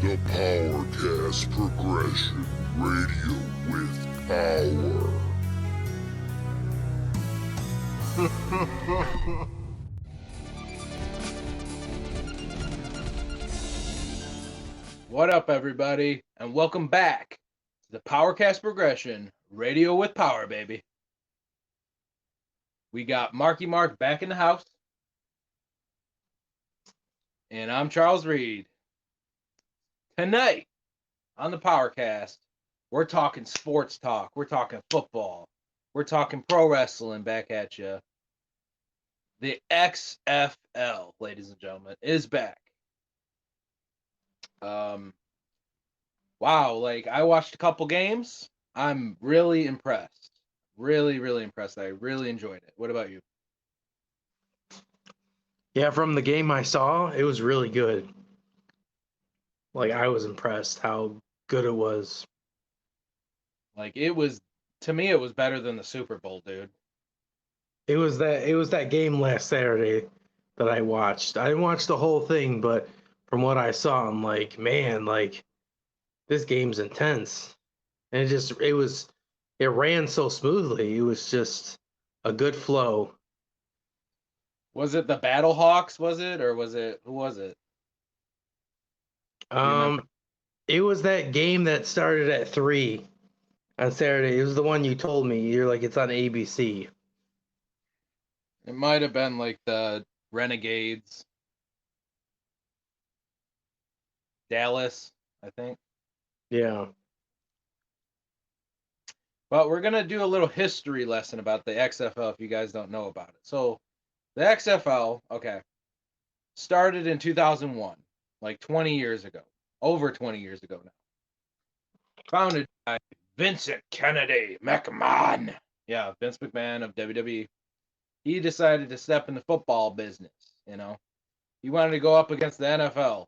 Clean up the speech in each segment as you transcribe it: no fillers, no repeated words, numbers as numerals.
The PowerKast Progression Radio with Power. What up, everybody, and welcome back to the PowerKast Progression Radio with Power, baby. We got Marky Marc back in the house, and I'm Charles Reed. Tonight on the PowerKast, we're talking sports talk, we're talking football, we're talking pro wrestling back at you. The XFL, ladies and gentlemen, is back. Wow, like I watched a couple games. I'm really impressed. Really impressed. I really enjoyed it. What about you? Yeah, from the game I saw, it was really good. Like, I was impressed how good it was. Like it was, to me, it was better than the Super Bowl, dude. It was that game last Saturday that I watched. I didn't watch the whole thing, but from what I saw, I'm like, man, like this game's intense. And it ran so smoothly. It was just a good flow. Was it the Battlehawks, was it? Or who was it? It was that game that started at 3 on Saturday. It was the one you told me. You're like, it's on ABC. It might have been like the Renegades. Dallas, I think. Yeah. But we're going to do a little history lesson about the XFL if you guys don't know about it. So, the XFL, okay, started in 2001, like 20 years ago. Over 20 years ago now. Founded by Vincent Kennedy McMahon. Yeah, Vince McMahon of WWE. He decided to step in the football business, you know. He wanted to go up against the NFL,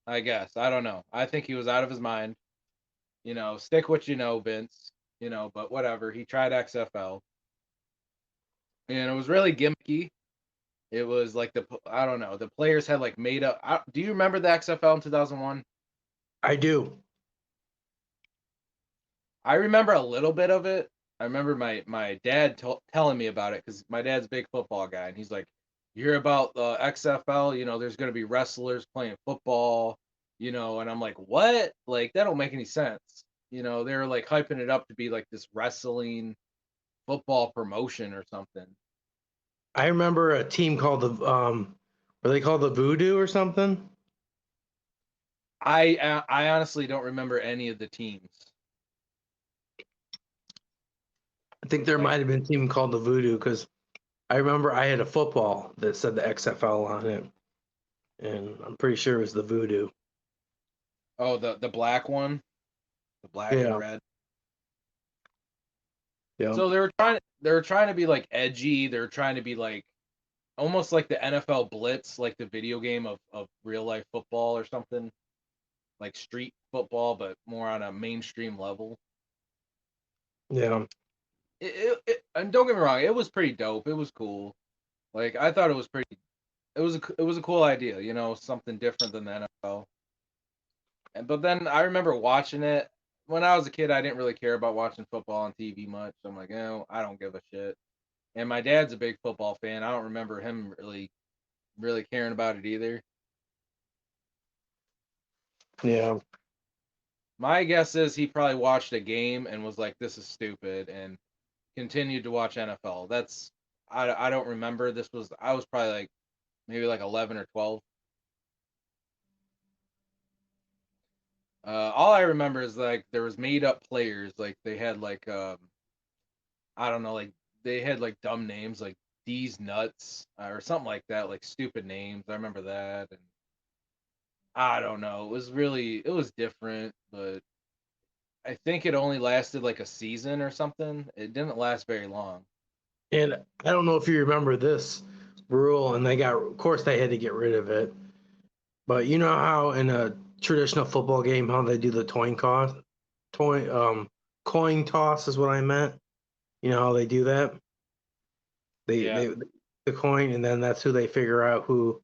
I guess. I don't know. I think he was out of his mind. You know, stick what you know, Vince. You know, but whatever. He tried XFL. And it was really gimmicky. It was like I don't know. The players had like made up. Do you remember the XFL in 2001? I do. I remember a little bit of it. I remember my dad telling me about it because my dad's a big football guy, and he's like, "You hear about the XFL? You know, there's going to be wrestlers playing football, you know." And I'm like, "What? Like that don't make any sense." You know, they're like hyping it up to be like this wrestling football promotion or something. I remember a team called were they called the Voodoo or something? I honestly don't remember any of the teams. I think there might have been a team called the Voodoo because I remember I had a football that said the XFL on it, and I'm pretty sure it was the Voodoo. Oh, the black one, the black and red. Yeah. So they were trying to be like edgy. They were trying to be like almost like the NFL Blitz, like the video game of real life football or something, like street football, but more on a mainstream level. Yeah. And don't get me wrong, it was pretty dope. It was cool. Like I thought it was pretty. It was a cool idea, you know, something different than the NFL. But then I remember watching it when I was a kid. I didn't really care about watching football on TV much. I'm like, I don't give a shit. And my dad's a big football fan. I don't remember him really caring about it either. Yeah. My guess is he probably watched a game and was like, "This is stupid," and continued to watch NFL. I don't remember. I was probably like maybe like 11 or 12. All I remember is like there was made up players. Like they had like I don't know, like they had like dumb names like D's Nuts or something like that, like stupid names. I remember that, and I don't know. It was different, but I think it only lasted like a season or something. It didn't last very long. And I don't know if you remember this rule, and of course, they had to get rid of it. But you know how in a traditional football game, how they do the coin toss is what I meant. You know how they do that? They the coin, and then that's who they figure out who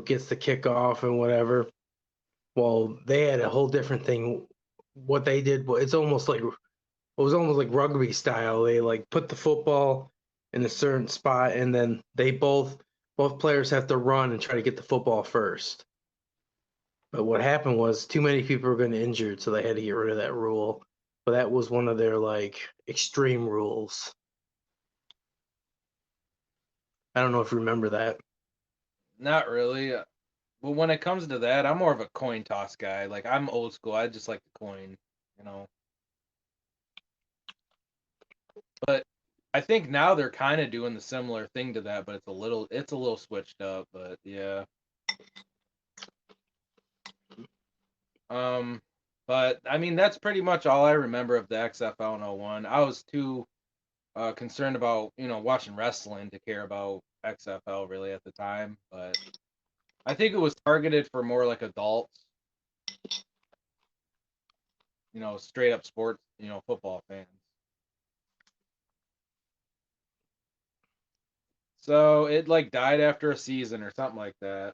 gets the kickoff and whatever. Well, they had a whole different thing. What they did, it was almost like rugby style. They like put the football in a certain spot, and then they both players have to run and try to get the football first. But what happened was too many people were getting injured, so they had to get rid of that rule. But that was one of their like extreme rules. I don't know if you remember that. Not really. But when it comes to that, I'm more of a coin toss guy. Like I'm old school. I just like the coin, you know. But I think now they're kind of doing the similar thing to that, but it's a little switched up. But yeah. But I mean that's pretty much all I remember of the XFL in '01. I was too concerned about watching wrestling to care about XFL really at the time. But I think it was targeted for more like adults, straight up sports, football fans. So it like died after a season or something like that.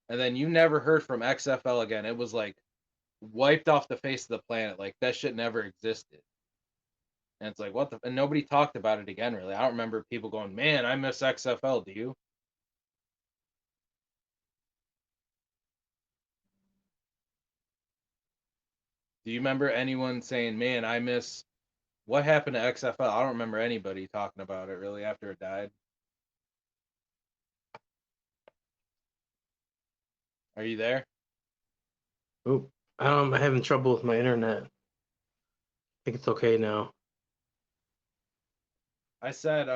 And then you never heard from XFL again. It was like wiped off the face of the planet. Like that shit never existed. And it's like, and nobody talked about it again, really. I don't remember people going, man, I miss XFL. Do you? Do you remember anyone saying, man, I miss what happened to XFL? I don't remember anybody talking about it really after it died. Are you there? Oh, I'm having trouble with my internet. I think it's okay now. I said,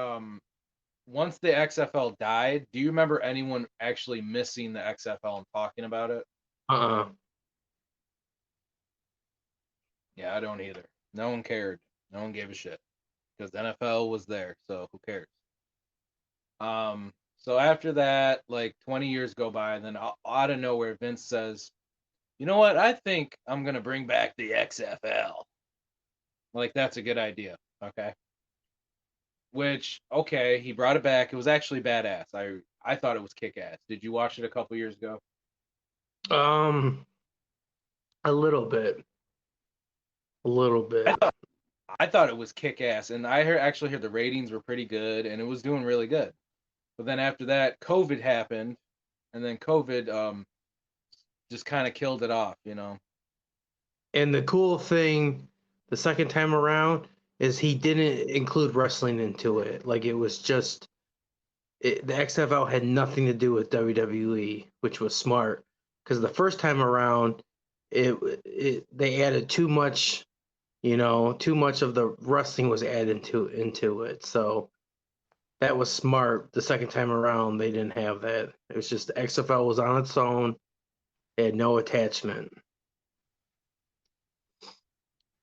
once the XFL died, do you remember anyone actually missing the XFL and talking about it? Yeah, I don't either. No one cared. No one gave a shit because the NFL was there, so who cares? So after that, like 20 years go by, and then out of nowhere, Vince says, "You know what? I think I'm gonna bring back the XFL. Like that's a good idea." Okay. Which okay, he brought it back. It was actually badass. I thought it was kick ass. Did you watch it a couple years ago? A little bit. A little bit. I thought it was kick ass, and actually heard the ratings were pretty good, and it was doing really good. But then after that, COVID happened, and then COVID just kind of killed it off, And the cool thing, the second time around, is he didn't include wrestling into it. Like it was just the XFL had nothing to do with WWE, which was smart because the first time around, they added too much, too much of the wrestling was added into it. So that was smart. The second time around, they didn't have that. It was just the XFL was on its own. It had no attachment.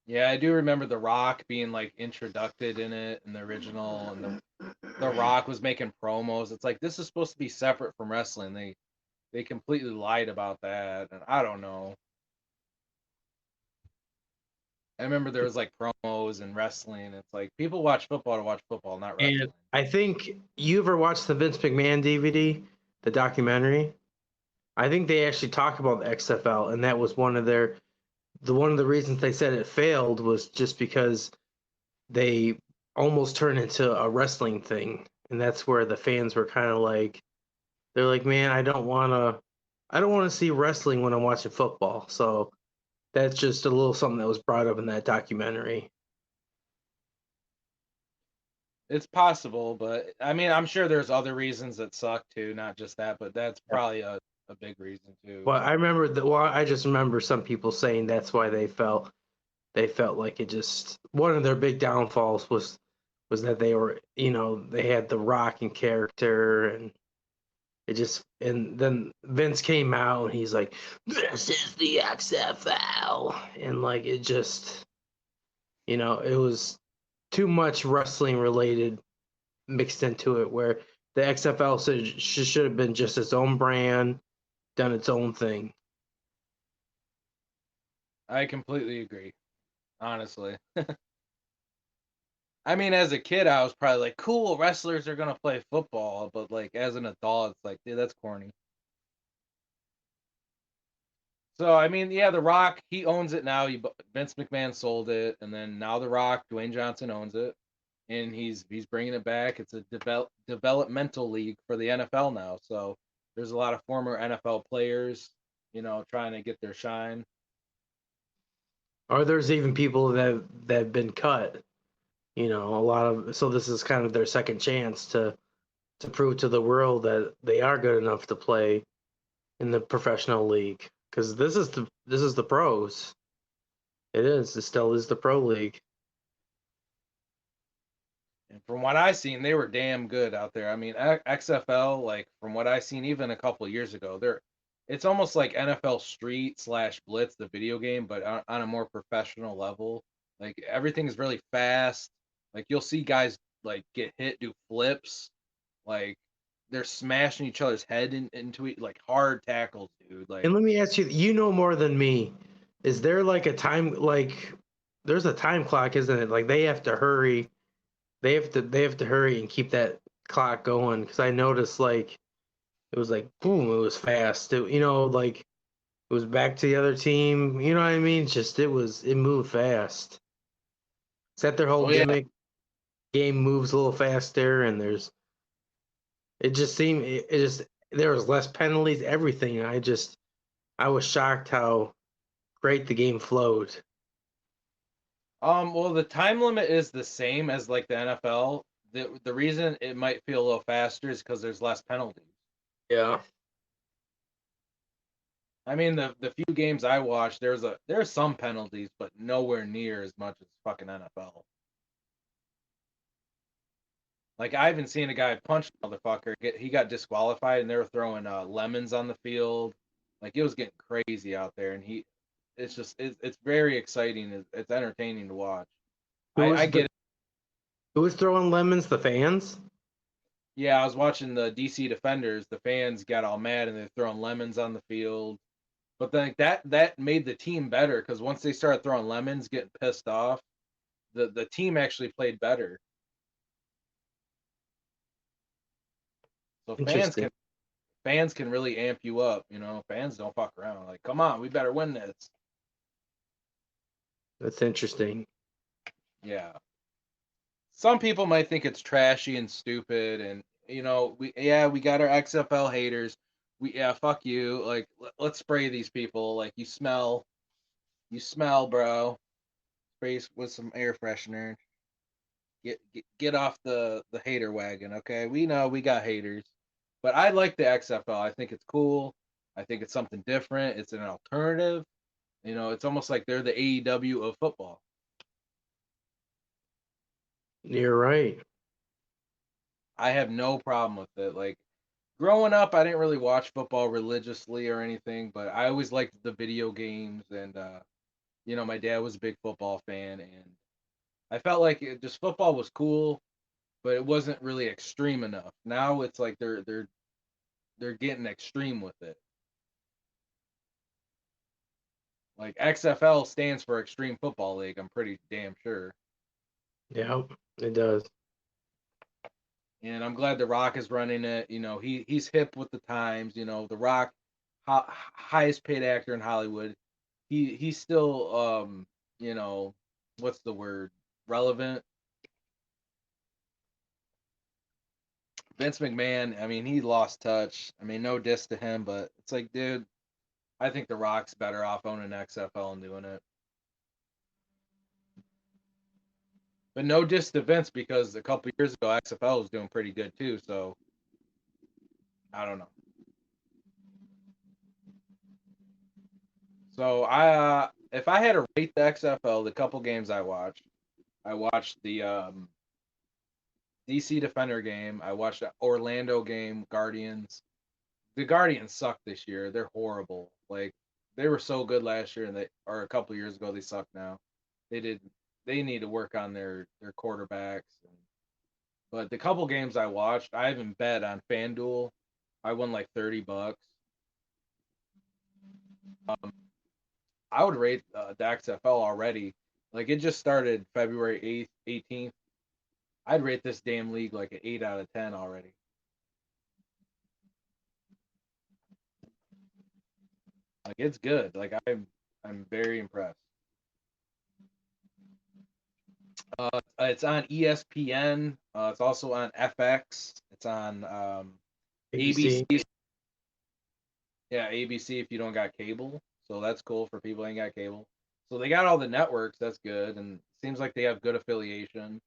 Yeah, I do remember The Rock being like introduced in it in the original, and the Rock was making promos. It's like this is supposed to be separate from wrestling. They completely lied about that, and I don't know. I remember there was like promos and wrestling. It's like people watch football to watch football, not wrestling. And I think you ever watched the Vince McMahon DVD, the documentary? I think they actually talk about the XFL, and that was one of the reasons they said it failed was just because they almost turned into a wrestling thing, and that's where the fans were kind of like, they're like, man, I don't want to see wrestling when I'm watching football. So that's just a little something that was brought up in that documentary. It's possible, but I mean, I'm sure there's other reasons that suck too, not just that, but that's probably a big reason too. Well, I remember that. Well, I just remember some people saying that's why they felt like it just one of their big downfalls was that they were they had the Rock in character, and it just, and then Vince came out and he's like, this is the XFL, and like it just it was too much wrestling related mixed into it, where the XFL should have been just its own brand, done its own thing. I completely agree, honestly. I mean, as a kid, I was probably like, cool, wrestlers are gonna play football, but like as an adult, it's like, dude, that's corny. So I mean, yeah, The Rock, he owns it now. Vince McMahon sold it, and then now The Rock, Dwayne Johnson owns it, and he's bringing it back. It's a developmental league for the NFL now. So there's a lot of former NFL players, trying to get their shine. Or there's even people that have been cut. A lot of, so this is kind of their second chance to prove to the world that they are good enough to play in the professional league. Because this is the pros. It is. It still is the pro league. And from what I seen, they were damn good out there. I mean, XFL, like from what I seen, even a couple years ago, it's almost like NFL Street slash Blitz, the video game, but on a more professional level. Like everything is really fast. Like you'll see guys like get hit, do flips, like they're smashing each other's head into it, like hard tackles, dude. Like, And let me ask you, you know more than me. Is there like a time, like there's a time clock, isn't it? Like they have to hurry. They have to hurry and keep that clock going, because I noticed like it was like boom, it was fast. Like it was back to the other team. You know what I mean? Just it moved fast. Is that their whole oh yeah, gimmick? Game moves a little faster, and it just seemed it just there was less penalties, everything. I was shocked how great the game flowed. well, the time limit is the same as like the NFL. The reason it might feel a little faster is because there's less penalties. Yeah. I mean, the few games I watched, there's some penalties, but nowhere near as much as fucking NFL. Like I haven't seen a guy punch a motherfucker. He got disqualified, and they were throwing lemons on the field. Like it was getting crazy out there, and it's very exciting. It's entertaining to watch. Who I was get the it. who was throwing lemons? The fans? Yeah, I was watching the DC Defenders. The fans got all mad, and they're throwing lemons on the field. But then that made the team better because once they started throwing lemons, getting pissed off, the team actually played better. So Interesting. fans can really amp you up. Fans don't fuck around. Like, come on, we better win this. That's interesting. Yeah. Some people might think it's trashy and stupid, and we got our XFL haters. Fuck you. Like, let's spray these people. Like, you smell, bro. Spray with some air freshener. Get off the hater wagon, okay? We know we got haters, but I like the XFL. I think it's cool. I think it's something different. It's an alternative. It's almost like they're the AEW of football. You're right. I have no problem with it. Like growing up, I didn't really watch football religiously or anything, but I always liked the video games, and my dad was a big football fan, and I felt like just football was cool, but it wasn't really extreme enough. Now it's like they're getting extreme with it. Like XFL stands for Extreme Football League, I'm pretty damn sure. Yeah, it does. And I'm glad The Rock is running it. He's hip with the times. The Rock, highest paid actor in Hollywood. He's still what's the word? Relevant. Vince McMahon, I mean, he lost touch. I mean, no diss to him, but it's like, dude, I think The Rock's better off owning XFL and doing it. But no diss to Vince because a couple years ago XFL was doing pretty good too. So I don't know. So if I had to rate the XFL, the couple games I watched the DC Defender game. I watched the Orlando game, Guardians. The Guardians suck this year. They're horrible. Like they were so good last year, or a couple years ago, they suck now. They did. They need to work on their quarterbacks. But the couple games I watched, I haven't bet on FanDuel. I won like $30. Um, I would rate the XFL already. Like it just started February 8th, 18th. I'd rate this damn league like an 8 out of 10 already. Like it's good. Like I'm very impressed. It's on ESPN. It's also on FX. It's on ABC. ABC. Yeah, ABC if you don't got cable. So that's cool for people who ain't got cable. So they got all the networks. That's good, and seems like they have good affiliation.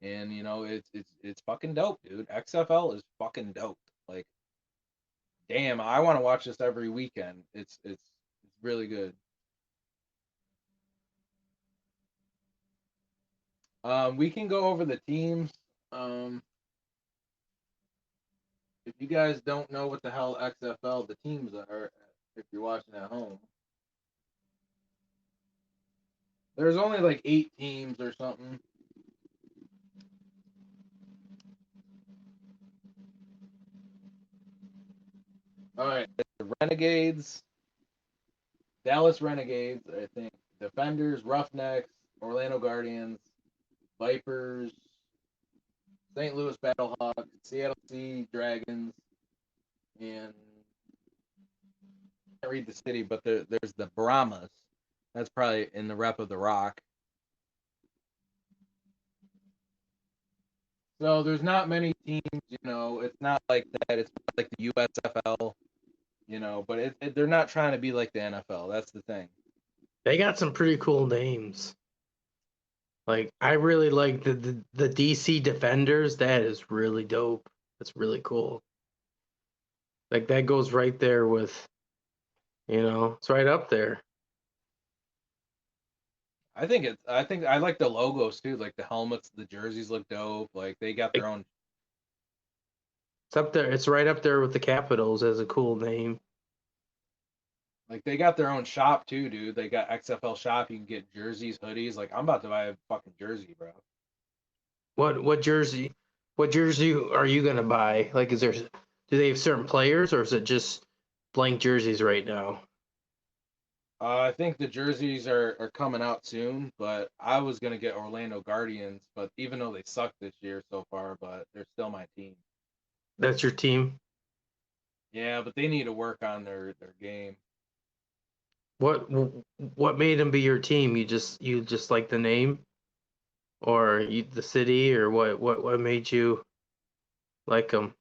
And it's fucking dope, dude. XFL is fucking dope. Like, damn, I want to watch this every weekend. It's really good. We can go over the teams. Um, if you guys don't know what the hell XFL the teams are, if you're watching at home, there's only like 8 teams or something. All right, the Renegades, Dallas Renegades, I think, Defenders, Roughnecks, Orlando Guardians, Vipers, St. Louis Battlehawks, Seattle Sea Dragons, and I can't read the city, but there's the Brahmas. That's probably in the rep of the Rock. So there's not many teams, It's not like that. It's not like the USFL, but they're not trying to be like the NFL. That's the thing. They got some pretty cool names. Like I really like the DC Defenders. That is really dope. That's really cool. Like that goes right there with, it's right up there. I think I like the logos too, like the helmets, the jerseys look dope. Like they got Like, their own. it's up there. It's right up there with the Capitals as a cool name. Like they got their own shop too, dude. They got XFL shop. You can get jerseys, hoodies. Like I'm about to buy a fucking jersey, bro. What jersey? What jersey are you gonna buy? Like, do they have certain players, or is it just blank jerseys right now? I think the jerseys are coming out soon, but I was gonna get Orlando Guardians, but even though they suck this year so far, but they're still my team. That's your team. Yeah, but they need to work on their game. What what made them be your team? You just like the name, or the city, or what made you like them?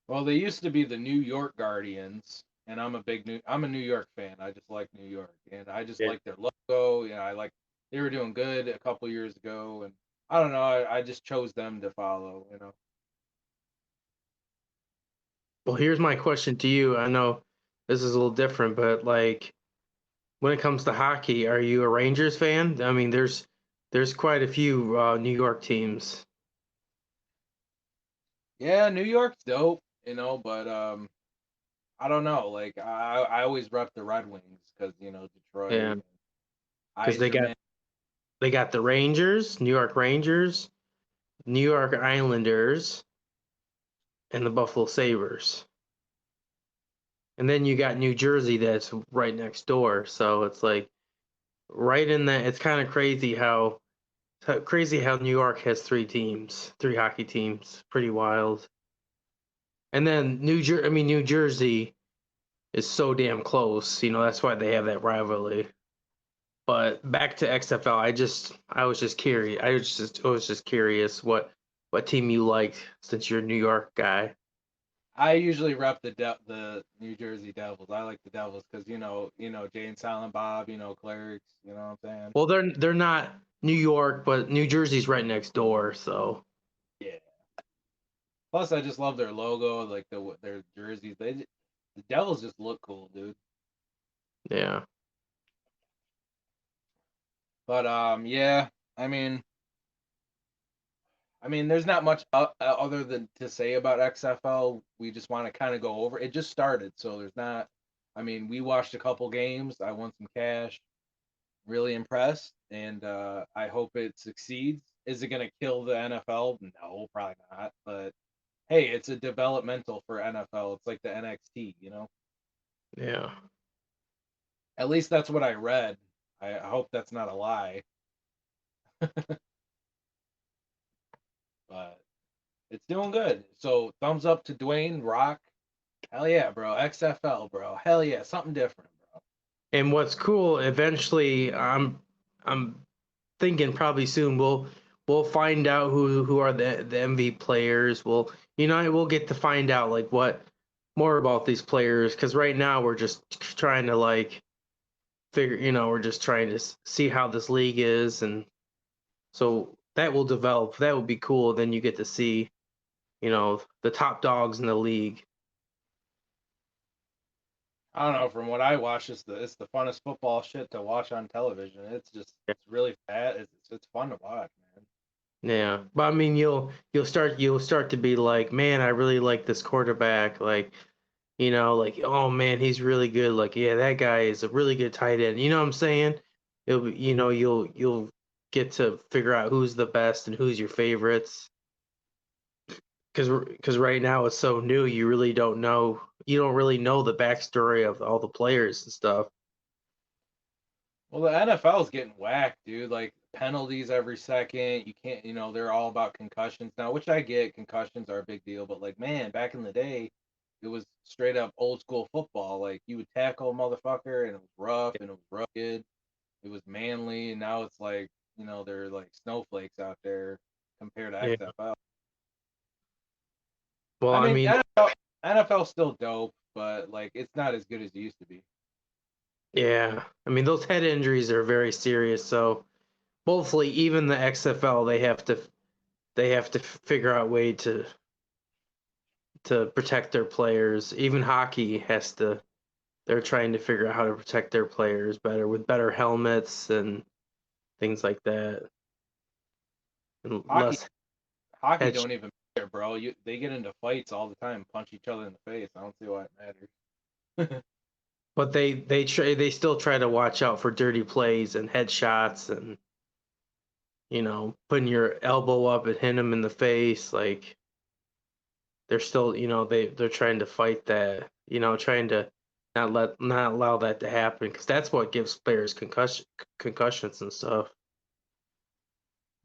Well, they used to be the New York Guardians, and I'm a New York fan. I just like New York, and I just Yeah. like their logo. I like they were doing good a couple years ago, and I don't know. I just chose them to follow. Well, here's my question to you. I know this is a little different, but like when it comes to hockey, are you a Rangers fan? I mean, there's quite a few New York teams. Yeah, New York's dope, but I don't know. Like I always rep the Red Wings because Yeah, Detroit, because Iserman. they got the Rangers, New York Rangers, New York Islanders, and the Buffalo Sabres. And then you got New Jersey that's right next door. So it's like right in that. It's kind of crazy how New York has three hockey teams. Pretty wild. And then New Jersey is so damn close. That's why they have that rivalry. But back to XFL, I was just curious. I was just curious what team you liked since you're a New York guy. I usually rep the New Jersey Devils. I like the Devils because Jay and Silent Bob, Clerics. You know what I'm saying? Well, they're not New York, but New Jersey's right next door. So Yeah. Plus, I just love their logo, like their jerseys. The Devils just look cool, dude. yeah, But yeah. I mean, there's not much other than to say about XFL. We just want to kind of go over. It just started, so there's not. We watched a couple games. I won some cash. Really impressed, and I hope it succeeds. Is it gonna kill the NFL? No, probably not. But hey, it's a developmental for NFL. It's like the NXT. yeah. At least that's what I read. I hope that's not a lie, but it's doing good. So thumbs up to Dwayne Rock. Hell yeah, bro. XFL, bro. Hell yeah, something different, bro. And what's cool, eventually, I'm thinking probably soon we'll find out who are the MV players. We'll get to find out like what more about these players, because right now we're just trying to like figure, we're just trying to see how this league is, and so that will develop. That would be cool. Then you get to see, the top dogs in the league. I don't know. From what I watch, it's the funnest football shit to watch on television. It's really fat. It's fun to watch, man. Yeah, but I mean, you'll start to be like, man, I really like this quarterback. Like, like, oh man, he's really good. Like, yeah, that guy is a really good tight end. You know what I'm saying? It'll be, you'll get to figure out who's the best and who's your favorites. Because right now it's so new, you really don't know. You don't really know the backstory of all the players and stuff. Well, the NFL is getting whacked, dude. Like penalties every second. You can't, they're all about concussions now, which I get. Concussions are a big deal, but like, man, back in the day, it was straight up old school football. Like you would tackle a motherfucker, and it was rough and it was rugged. It was manly, and now it's like, they're like snowflakes out there compared to Yeah. XFL. Well, I I mean, mean, NFL's still dope, but like, it's not as good as it used to be. yeah, I mean those head injuries are very serious. So hopefully, even the XFL, they have to figure out a way to protect their players. Even hockey has to. They're trying to figure out how to protect their players better with better helmets and things like that, and Hockey, less hockey head. don't even matter, bro. They get into fights all the time, punch each other in the face. I don't see why it matters. But they still try to watch out for dirty plays and headshots, and putting your elbow up and hitting them in the face. Like they're still, they're trying to fight that, trying to not allow that to happen, because that's what gives players concussions and stuff.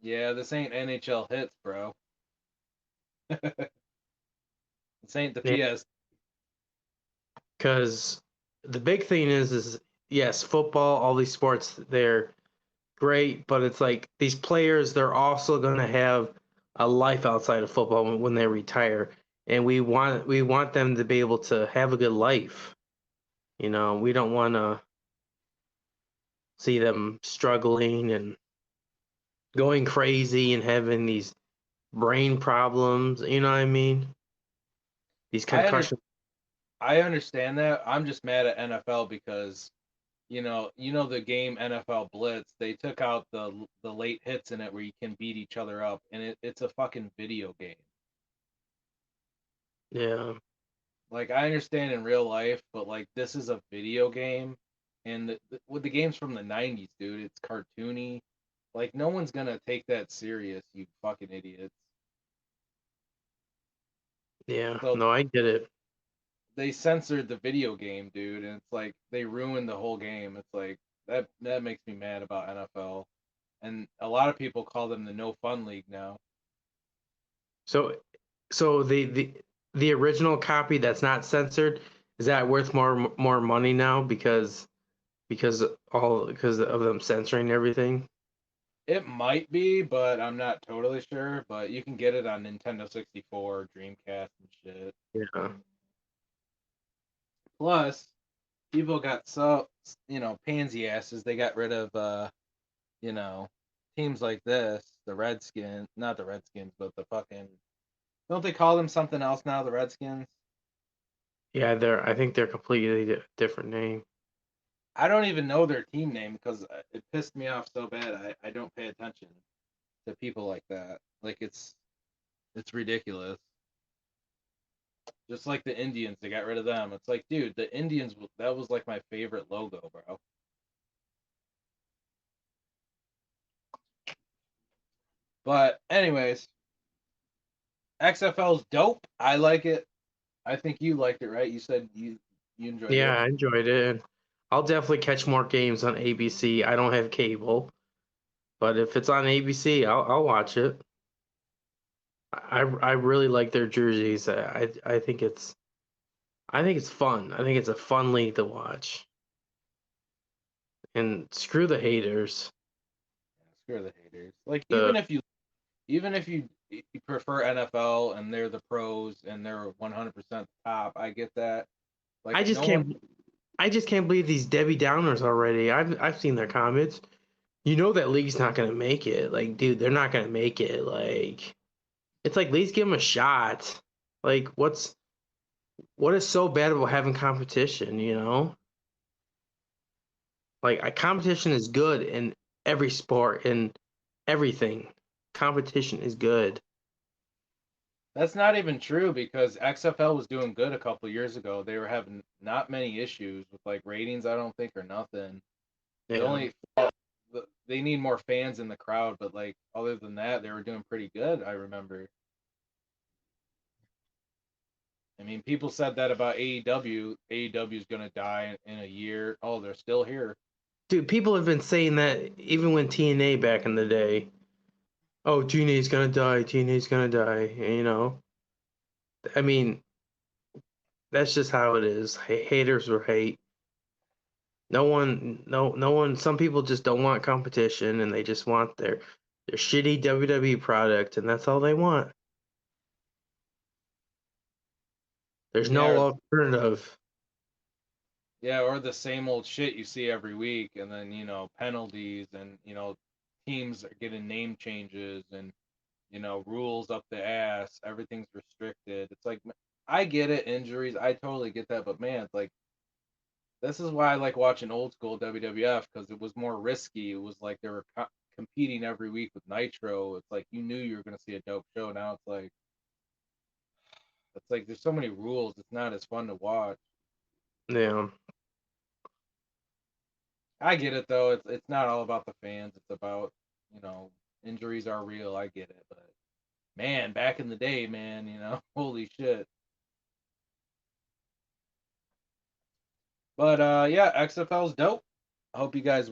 Yeah, this ain't NHL hits, bro. This ain't the Yeah, PS. because the big thing is yes, football, all these sports, they're great, but it's like these players, they're also going to have a life outside of football when they retire, and we want them to be able to have a good life. We don't want to see them struggling and going crazy and having these brain problems. You know what I mean? These I under, concussions. I understand that. I'm just mad at NFL because the game NFL Blitz. They took out the late hits in it where you can beat each other up, and it's a fucking video game. Yeah, Like I understand in real life, but like this is a video game, and with the games from the '90s, dude, it's cartoony. Like no one's gonna take that serious, you fucking idiots. yeah. So No, I get it. they censored the video game, dude, and it's like they ruined the whole game. It's like that makes me mad about NFL, and a lot of people call them the no fun league now. So, so the original copy that's not censored, is that worth more money now because of them censoring everything? It might be, but I'm not totally sure. But you can get it on Nintendo 64, Dreamcast, and shit. Yeah. Plus, people got so pansy asses. They got rid of you know teams like this, the Redskins, not the Redskins, but the fucking. Don't they call them something else now? The Redskins. Yeah, I think they're completely different name. I don't even know their team name because it pissed me off so bad. I don't pay attention to people like that. Like it's ridiculous. Just like the Indians, they got rid of them. It's like, dude, the Indians, that was like my favorite logo, bro. But anyways, XFL's dope. I like it. I think you liked it, right? You said you enjoyed Yeah, it. I enjoyed it. And I'll definitely catch more games on ABC. I don't have cable, but if it's on ABC, I'll watch it. I really like their jerseys. I think I think it's fun. I think it's a fun league to watch. And screw the haters. Screw the haters. Like The even if you prefer NFL and they're the pros and they're 100% top, I get that. Like I just no can't one, I just can't believe these Debbie Downers already. I've seen their comments. You know that league's not gonna make it. Like, dude, they're not gonna make it. Like, it's like at least give them a shot. Like, what is so bad about having competition? You know, like competition is good in every sport and everything. Competition is good. that's not even true because XFL was doing good a couple years ago. They were having not many issues with like ratings, I don't think, or nothing. The Yeah. only they need more fans in the crowd, but like other than that, they were doing pretty good. I remember. I mean, people said that about AEW. AEW is gonna die in a year. Oh, they're still here. Dude, people have been saying that even when TNA back in the day. Oh, TNA's gonna die. TNA's gonna die. You know. I mean, that's just how it is. Haters will hate. No one. Some people just don't want competition, and they just want their shitty WWE product, and that's all they want. There's Yeah, no alternative. yeah, or the same old shit you see every week, and then penalties, and teams are getting name changes, and rules up the ass. Everything's restricted. It's like I get it, injuries. I totally get that, but man, it's like this is why I like watching old school WWF because it was more risky. It was like they were competing every week with Nitro. It's like you knew you were gonna see a dope show. Now it's like there's so many rules. It's not as fun to watch. Yeah. I get it though. It's not all about the fans. It's about you know injuries are real. I get it, but man, back in the day, man, holy shit. But yeah, XFL's dope. I hope you guys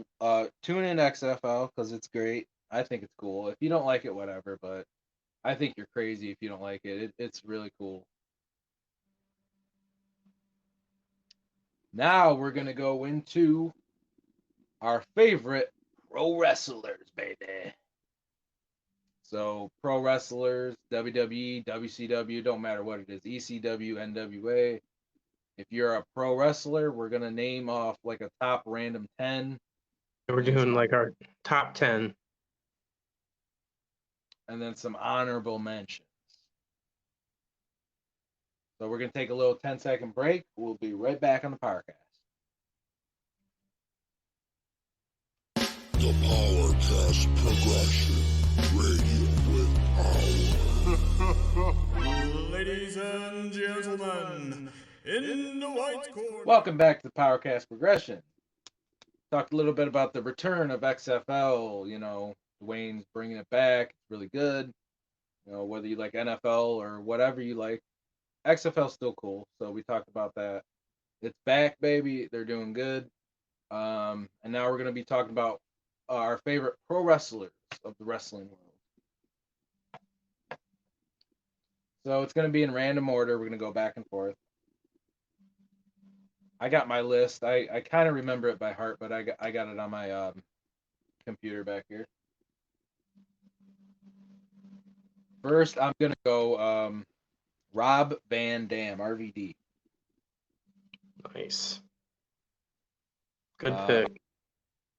tune in XFL because it's great. I think it's cool. If you don't like it, whatever. But I think you're crazy if you don't like it. It's really cool. Now we're gonna go into our favorite pro wrestlers, baby. So pro wrestlers, WWE, WCW, don't matter what it is, ECW, NWA. If you're a pro wrestler, we're gonna name off like a top random 10 We're and then doing like our top 10. some honorable mentions. So we're gonna take a little 10-second break. We'll be right back on the PowerKast. The PowerKast Progression Radio with Power. Ladies and gentlemen, in the white corner. Welcome back to the PowerKast Progression. Talked a little bit about the return of XFL. Dwayne's bringing it back. It's really good. Whether you like NFL or whatever you like, XFL's still cool. So we talked about that. It's back, baby. They're doing good. And now we're gonna be talking about our favorite pro wrestlers of the wrestling world. So it's gonna be in random order. We're gonna go back and forth. I got my list. I kind of remember it by heart, but I got it on my computer back here. First, I'm gonna go Rob Van Dam, RVD. Nice. Good pick.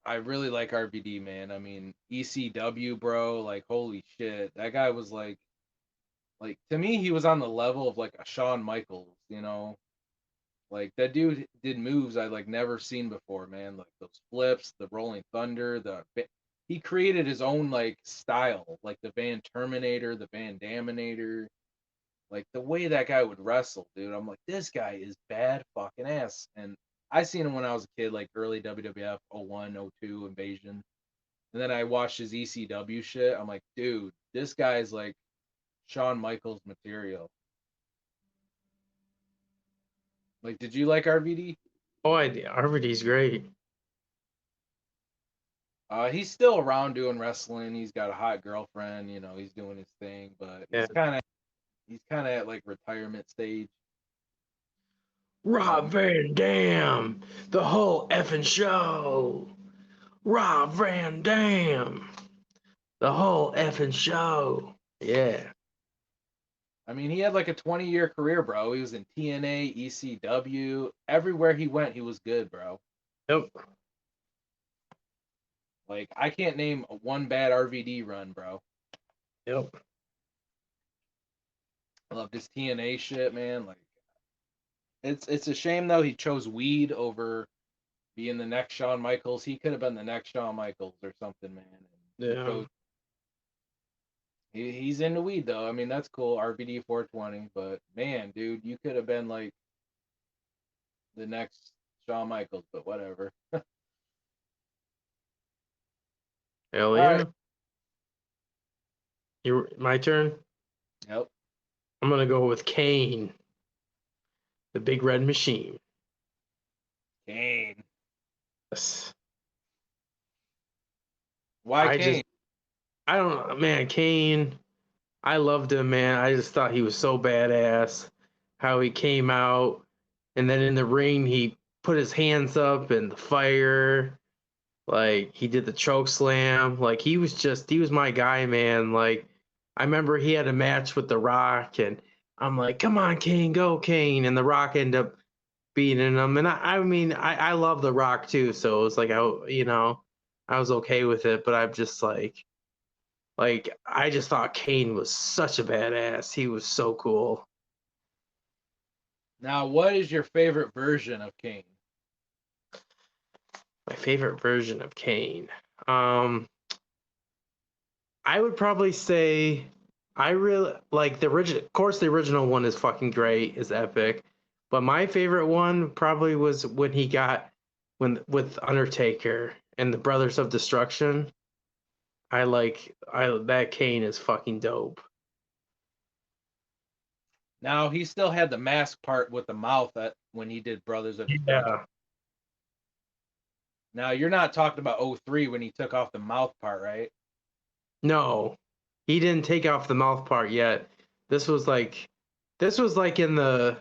I really like RVD, man. I mean, ECW, bro. Like, holy shit, that guy was like to me, he was on the level of like a Shawn Michaels. Like that dude did moves I like never seen before, man. Like those flips, the Rolling Thunder, he created his own like style, like the Van Terminator, the Van Daminator. Like the way that guy would wrestle, dude. I'm like, this guy is bad fucking ass. And I seen him when I was a kid, like early WWF 01, 02 Invasion. And then I watched his ECW shit. I'm like, dude, this guy's like Shawn Michaels material. Like, did you like RVD? Oh, RVD's great. He's still around doing wrestling. He's got a hot girlfriend. He's doing his thing, but Yeah. he's kind of at like retirement stage. Rob Van Dam, the whole effing show. Rob Van Dam, the whole effing show. Yeah. I mean, he had like a 20-year career, bro. He was in TNA, ECW. Everywhere he went, he was good, bro. Yep. Like, I can't name one bad RVD run, bro. Yep. I love this TNA shit, man. Like, it's a shame though he chose weed over being the next Shawn Michaels. He could have been the next Shawn Michaels or something, man. And Yeah. he's into weed though. I mean, that's cool. RVD 420, but man, dude, you could have been like the next Shawn Michaels, but whatever. Hell All yeah. right. My turn. Yep. I'm gonna go with Kane, the Big Red Machine. Kane. Yes. Why Kane? I don't know, man. Kane, I loved him, man. I just thought he was so badass. How he came out, and then in the ring, he put his hands up in the fire. Like, he did the choke slam. Like, he was my guy, man. Like, I remember he had a match with The Rock, and I'm like, come on, Kane, go, Kane. And The Rock ended up beating him. And I mean, I love The Rock too. So it was like, I was okay with it. But I'm just like, I just thought Kane was such a badass. He was so cool. Now, what is your favorite version of Kane? My favorite version of Kane. I would probably say I really like the original. Of course, the original one is fucking great, is epic. But my favorite one probably was when he got when with Undertaker and the Brothers of Destruction. I that Kane is fucking dope. Now, he still had the mask part with the mouth when he did Brothers of Destruction. Yeah. Now, you're not talking about 03 when he took off the mouth part, right? No, he didn't take off the mouth part yet. This was like in the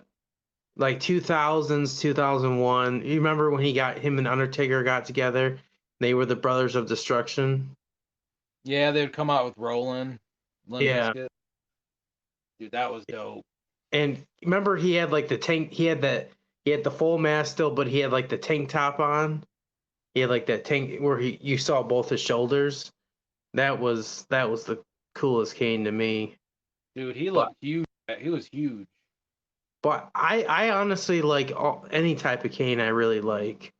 like 2000s, 2001. You remember when him and Undertaker got together? They were the Brothers of Destruction. Yeah, they'd come out with Roland. Yeah. Dude, that was dope. And remember he had like the tank, he had the full mask still, but he had like the tank top on. He had like that tank where you saw both his shoulders. That was the coolest Kane to me. Dude, he looked huge. He was huge. But I honestly like any type of Kane I really like.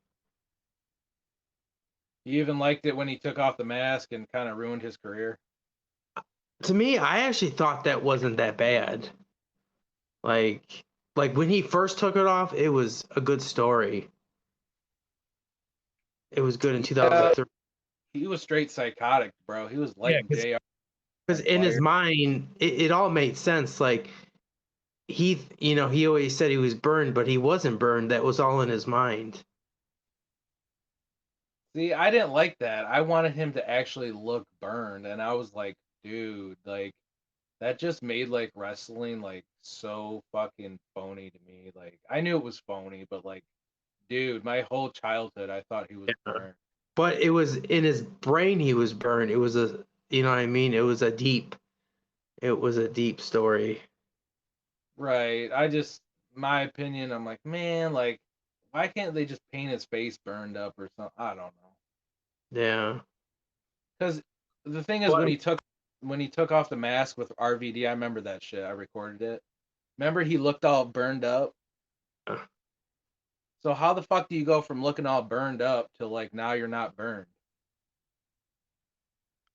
You even liked it when he took off the mask and kind of ruined his career. To me, I actually thought that wasn't that bad. Like when he first took it off, it was a good story. It was good in 2003. He was straight psychotic, bro. He was like JR. Because in his mind, it all made sense. Like he always said he was burned, but he wasn't burned. That was all in his mind. See, I didn't like that. I wanted him to actually look burned, and I was like, dude, like that just made like wrestling like so fucking phony to me. Like I knew it was phony, but like, dude, my whole childhood I thought he was burned. But it was in his brain he was burned. It was you know what I mean? It was a deep story. Right. My opinion, I'm like, man, like, why can't they just paint his face burned up or something? I don't know. Yeah. Because the thing is, when he took off the mask with RVD, I remember that shit. I recorded it. Remember he looked all burned up. So how the fuck do you go from looking all burned up to like now you're not burned?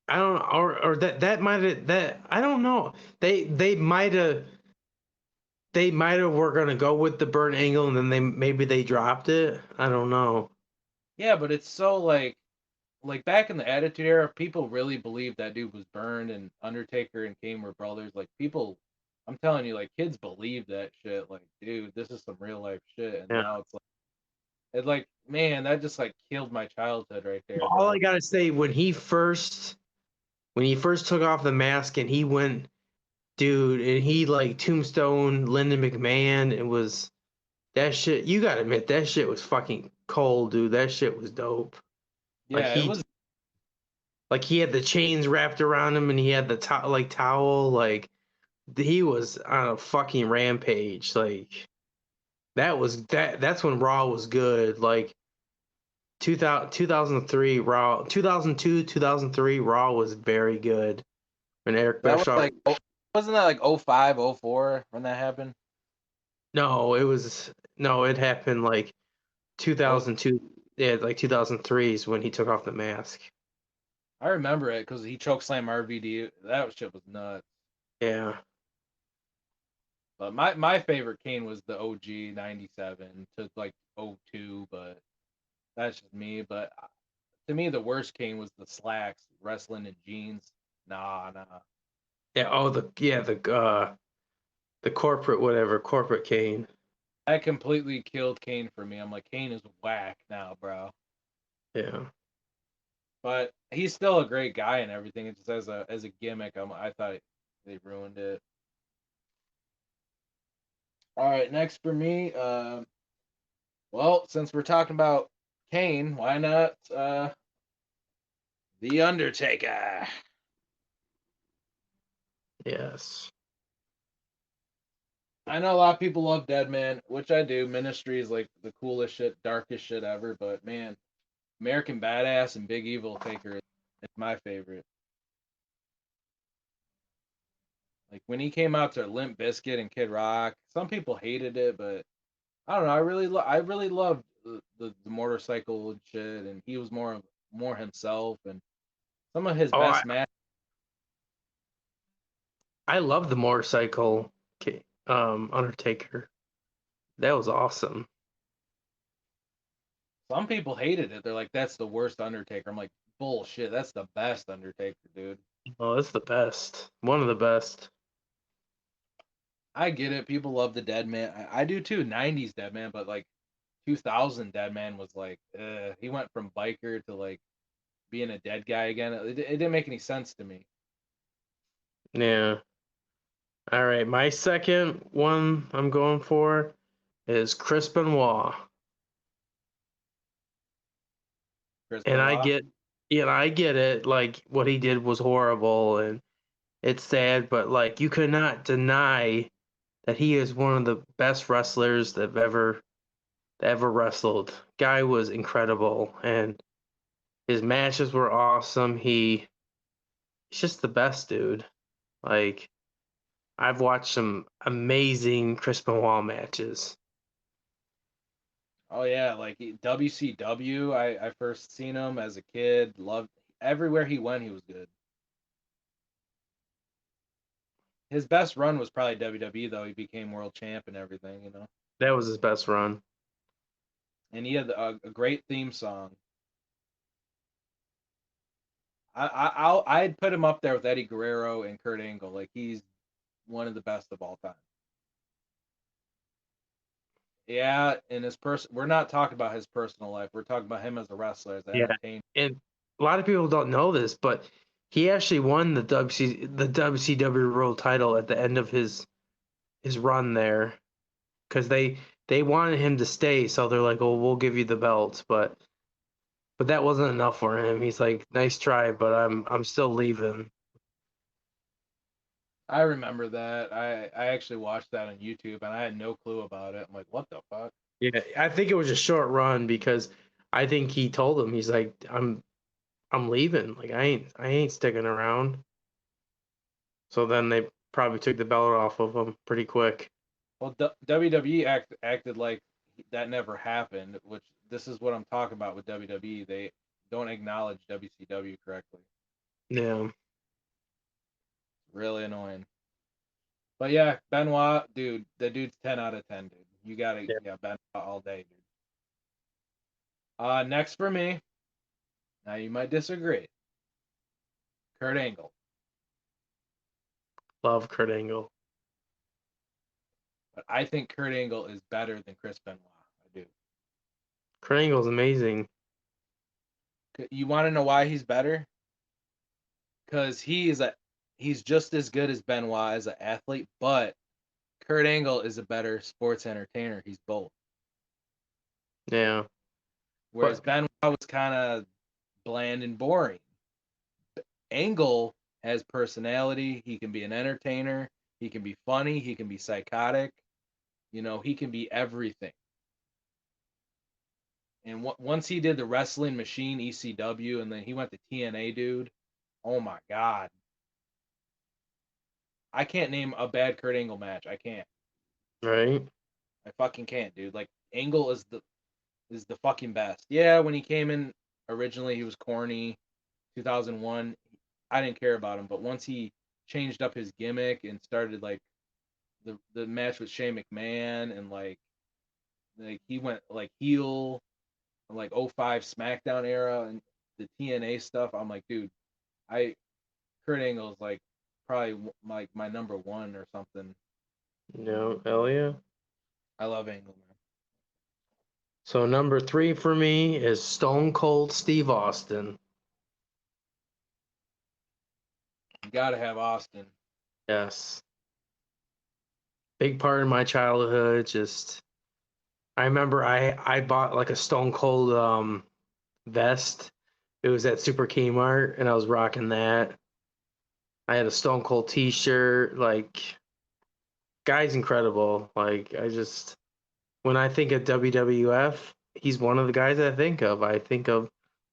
I don't know, or that might have that I don't know. They might have were gonna go with the burn angle and then maybe they dropped it. I don't know. Yeah, but it's so like back in the Attitude Era, people really believed that dude was burned and Undertaker and Kane were brothers. Like people, I'm telling you, like kids believe that shit. Like, dude, this is some real life shit. And now it's like, man, that just like killed my childhood right there. All bro. I gotta say, when he first took off the mask and he went, dude, and he like tombstone Lyndon McMahon, that shit, you gotta admit, that shit was fucking cold, dude. That shit was dope. Yeah, it was. Like he had the chains wrapped around him and he had the towel. Like he was on a fucking rampage. Like that's when Raw was good. Like 2003 Raw, 2002, 2003 Raw was very good. When Eric That was Bischoff. like, wasn't that like 05, 04 when that happened? No, it happened like 2002. Yeah, like 2003 is when he took off the mask. I remember it because he chokeslammed RVD. That shit was nuts. Yeah. But my favorite Kane was the OG 97 to like 02, but that's just me. But to me, the worst Kane was the slacks, wrestling in jeans. Nah. Yeah. Oh, the corporate Kane. That completely killed Kane for me. I'm like, Kane is whack now, bro. Yeah. But he's still a great guy and everything. It's just as a gimmick, I thought they ruined it. All right, next for me. Well, since we're talking about Kane, why not The Undertaker? Yes. I know a lot of people love Deadman, which I do. Ministry is like the coolest shit, darkest shit ever. But man, American Badass and Big Evil Taker is my favorite. Like when he came out to Limp Bizkit and Kid Rock, some people hated it, but I don't know. I really loved the motorcycle and shit, and he was more himself, and some of his Oh, best matches. I love the motorcycle Undertaker. That was awesome. Some people hated it. They're like, "That's the worst Undertaker." I'm like, "Bullshit. That's the best Undertaker, dude." Oh, that's the best. One of the best. I get it. People love the Dead Man. I do too. 90s Dead Man, but like 2000 Dead Man was like, he went from biker to like being a dead guy again. It didn't make any sense to me. Yeah. All right, my second one I'm going for is Chris Benoit. Chris And Benoit. I get it, like what he did was horrible and it's sad, but like you could not deny that he is one of the best wrestlers that ever wrestled. Guy was incredible and his matches were awesome. He's just the best dude. Like I've watched some amazing Chris Benoit matches. Oh yeah, like WCW. I first seen him as a kid. Loved everywhere he went. He was good. His best run was probably WWE though. He became world champ and everything, you know. That was his best run. And he had a great theme song. I'd put him up there with Eddie Guerrero and Kurt Angle. Like he's one of the best of all time. Yeah, in his we're not talking about his personal life. We're talking about him as a wrestler, as an Yeah. entertainer. And a lot of people don't know this, but he actually won the WCW World Title at the end of his run there, because they wanted him to stay, so they're like, "Oh, we'll give you the belt," but that wasn't enough for him. He's like, "Nice try, but I'm still leaving." I remember that. I actually watched that on YouTube and I had no clue about it. I'm like, what the fuck? Yeah, I think it was a short run because I think he told him, he's like, I'm leaving. Like I ain't sticking around. So then they probably took the belt off of him pretty quick. Well, WWE acted like that never happened, which this is what I'm talking about with WWE. They don't acknowledge WCW correctly. Yeah. Really annoying. But yeah, Benoit, dude, the dude's 10 out of 10, dude. You gotta, Yeah. yeah, Benoit all day, dude. Next for me, now you might disagree. Kurt Angle. Love Kurt Angle. But I think Kurt Angle is better than Chris Benoit. I do. Kurt Angle's amazing. You want to know why he's better? Because he's just as good as Benoit as an athlete, but Kurt Angle is a better sports entertainer. He's both. Yeah. Whereas But- Benoit was kind of bland and boring. Angle has personality. He can be an entertainer. He can be funny. He can be psychotic. You know, he can be everything. And once he did the Wrestling Machine ECW, and then he went to TNA, dude. Oh my God, I can't name a bad Kurt Angle match. I can't. Right. I fucking can't, dude. Like Angle is the fucking best. Yeah, when he came in originally, he was corny. 2001, I didn't care about him, but once he changed up his gimmick and started like the match with Shane McMahon and like he went like heel like '05 SmackDown era and the TNA stuff, I'm like, dude, I Kurt Angle is like probably like my number one or something. No, hell yeah. I love Angle, man. So number 3 for me is Stone Cold Steve Austin. You gotta have Austin. Yes. Big part of my childhood. Just I remember I bought like a Stone Cold vest. It was at Super Kmart and I was rocking that. I had a Stone Cold t-shirt. Like, guy's incredible. Like, when I think of WWF, he's one of the guys I think of. I think of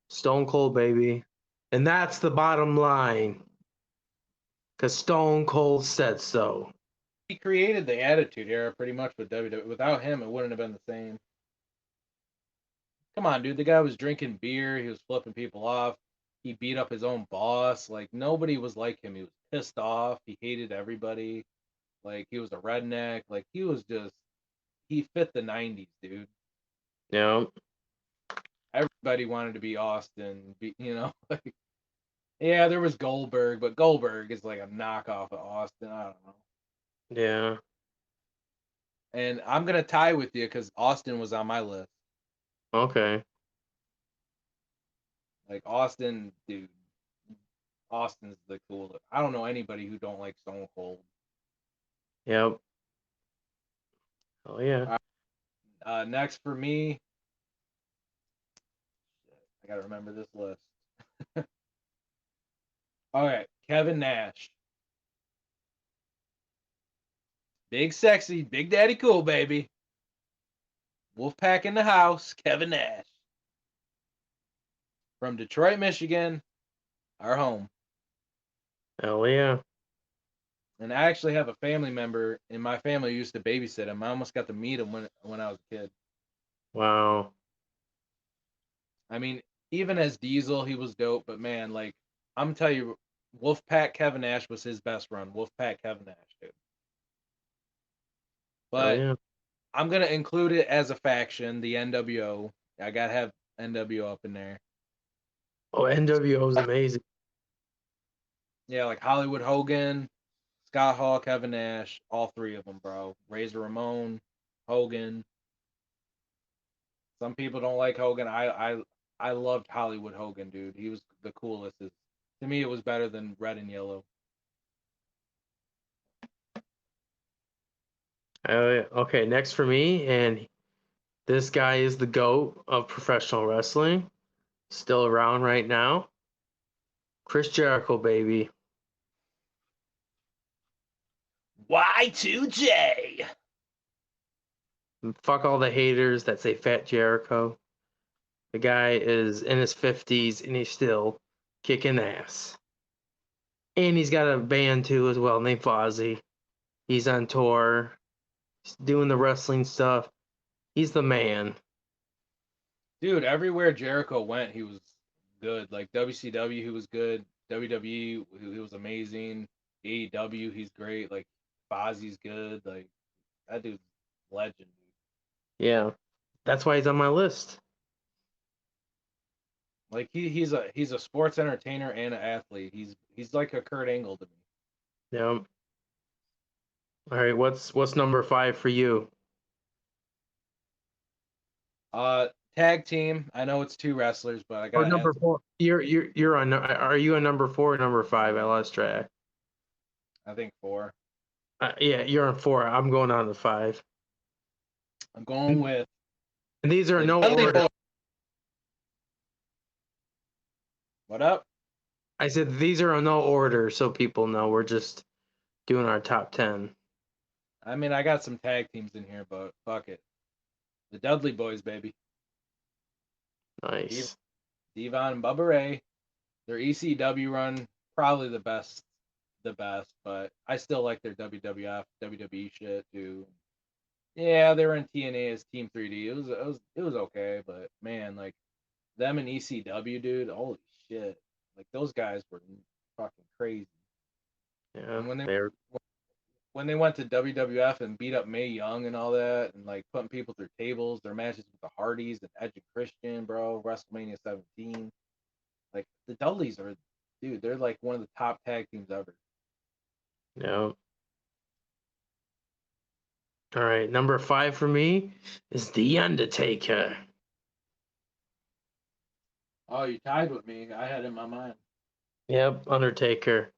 Stone Cold, baby. And that's the bottom line. Because Stone Cold said so. He created the Attitude Era pretty much with WWE. Without him, it wouldn't have been the same. Come on, dude. The guy was drinking beer. He was flipping people off. He beat up his own boss. Like, nobody was like him. He was pissed off. He hated everybody. Like, he was a redneck. Like, he fit the 90s, dude. Yeah. Everybody wanted to be Austin. Like, yeah, there was Goldberg, but Goldberg is like a knockoff of Austin. I don't know. Yeah. And I'm going to tie with you because Austin was on my list. Okay. Like, Austin, dude. Austin's the coolest. I don't know anybody who don't like Stone Cold. Yep. Oh yeah. Next for me, I gotta remember this list. All right, Kevin Nash, big sexy, big daddy cool baby. Wolfpack in the house, Kevin Nash from Detroit, Michigan, our home. Hell yeah. And I actually have a family member in my family who used to babysit him. I almost got to meet him when I was a kid. Wow. I mean, even as Diesel, he was dope. But man, like I'm telling you, Wolfpack Kevin Nash was his best run. Wolfpack Kevin Nash, dude. Hell But yeah. I'm gonna include it as a faction, the NWO. I gotta have NWO up in there. Oh, NWO is amazing. Yeah, like Hollywood Hogan, Scott Hall, Kevin Nash, all three of them, bro. Razor Ramon, Hogan. Some people don't like Hogan. I loved Hollywood Hogan, dude. He was the coolest. To me, it was better than Red and Yellow. Oh yeah. Okay, next for me, and this guy is the GOAT of professional wrestling. Still around right now. Chris Jericho, baby. Y2J. And fuck all the haters that say Fat Jericho. The guy is in his 50s and he's still kicking ass. And he's got a band too as well named Fozzy. He's on tour. He's doing the wrestling stuff. He's the man. Dude, everywhere Jericho went, he was good. Like WCW, he was good. WWE, he was amazing. AEW, he's great. Like Fozzy's good. Like that dude's legend, dude. Yeah. That's why he's on my list. Like he's a sports entertainer and an athlete. He's like a Kurt Angle to me. Yeah. All right, what's number 5 for you? Tag team. I know it's two wrestlers, but I Or gotta number add. 4. You're on. Are you on number 4 or number 5? I lost track. I think four. Yeah, you're on 4. I'm going on to 5. I'm going with And these are The no Dudley order. Boys- What up? I said these are no order, so people know we're just doing our top 10. I mean, I got some tag teams in here, but fuck it. The Dudley Boys, baby. Nice. Devon and Bubba Ray. Their ECW run, probably the best, but I still like their WWF, WWE shit too. Yeah, they were in TNA as Team 3D. It was okay, but man, like them and ECW, dude, holy shit. Like those guys were fucking crazy. Yeah, And they're when they went to WWF and beat up Mae Young and all that, and like putting people through tables, their matches with the Hardys and Edge and Christian, bro, WrestleMania 17. Like the Dudleys are, dude, they're like one of the top tag teams ever. yeah. All right, number 5 for me is The Undertaker. Oh, you tied with me. I had it in my mind. Yep, Undertaker.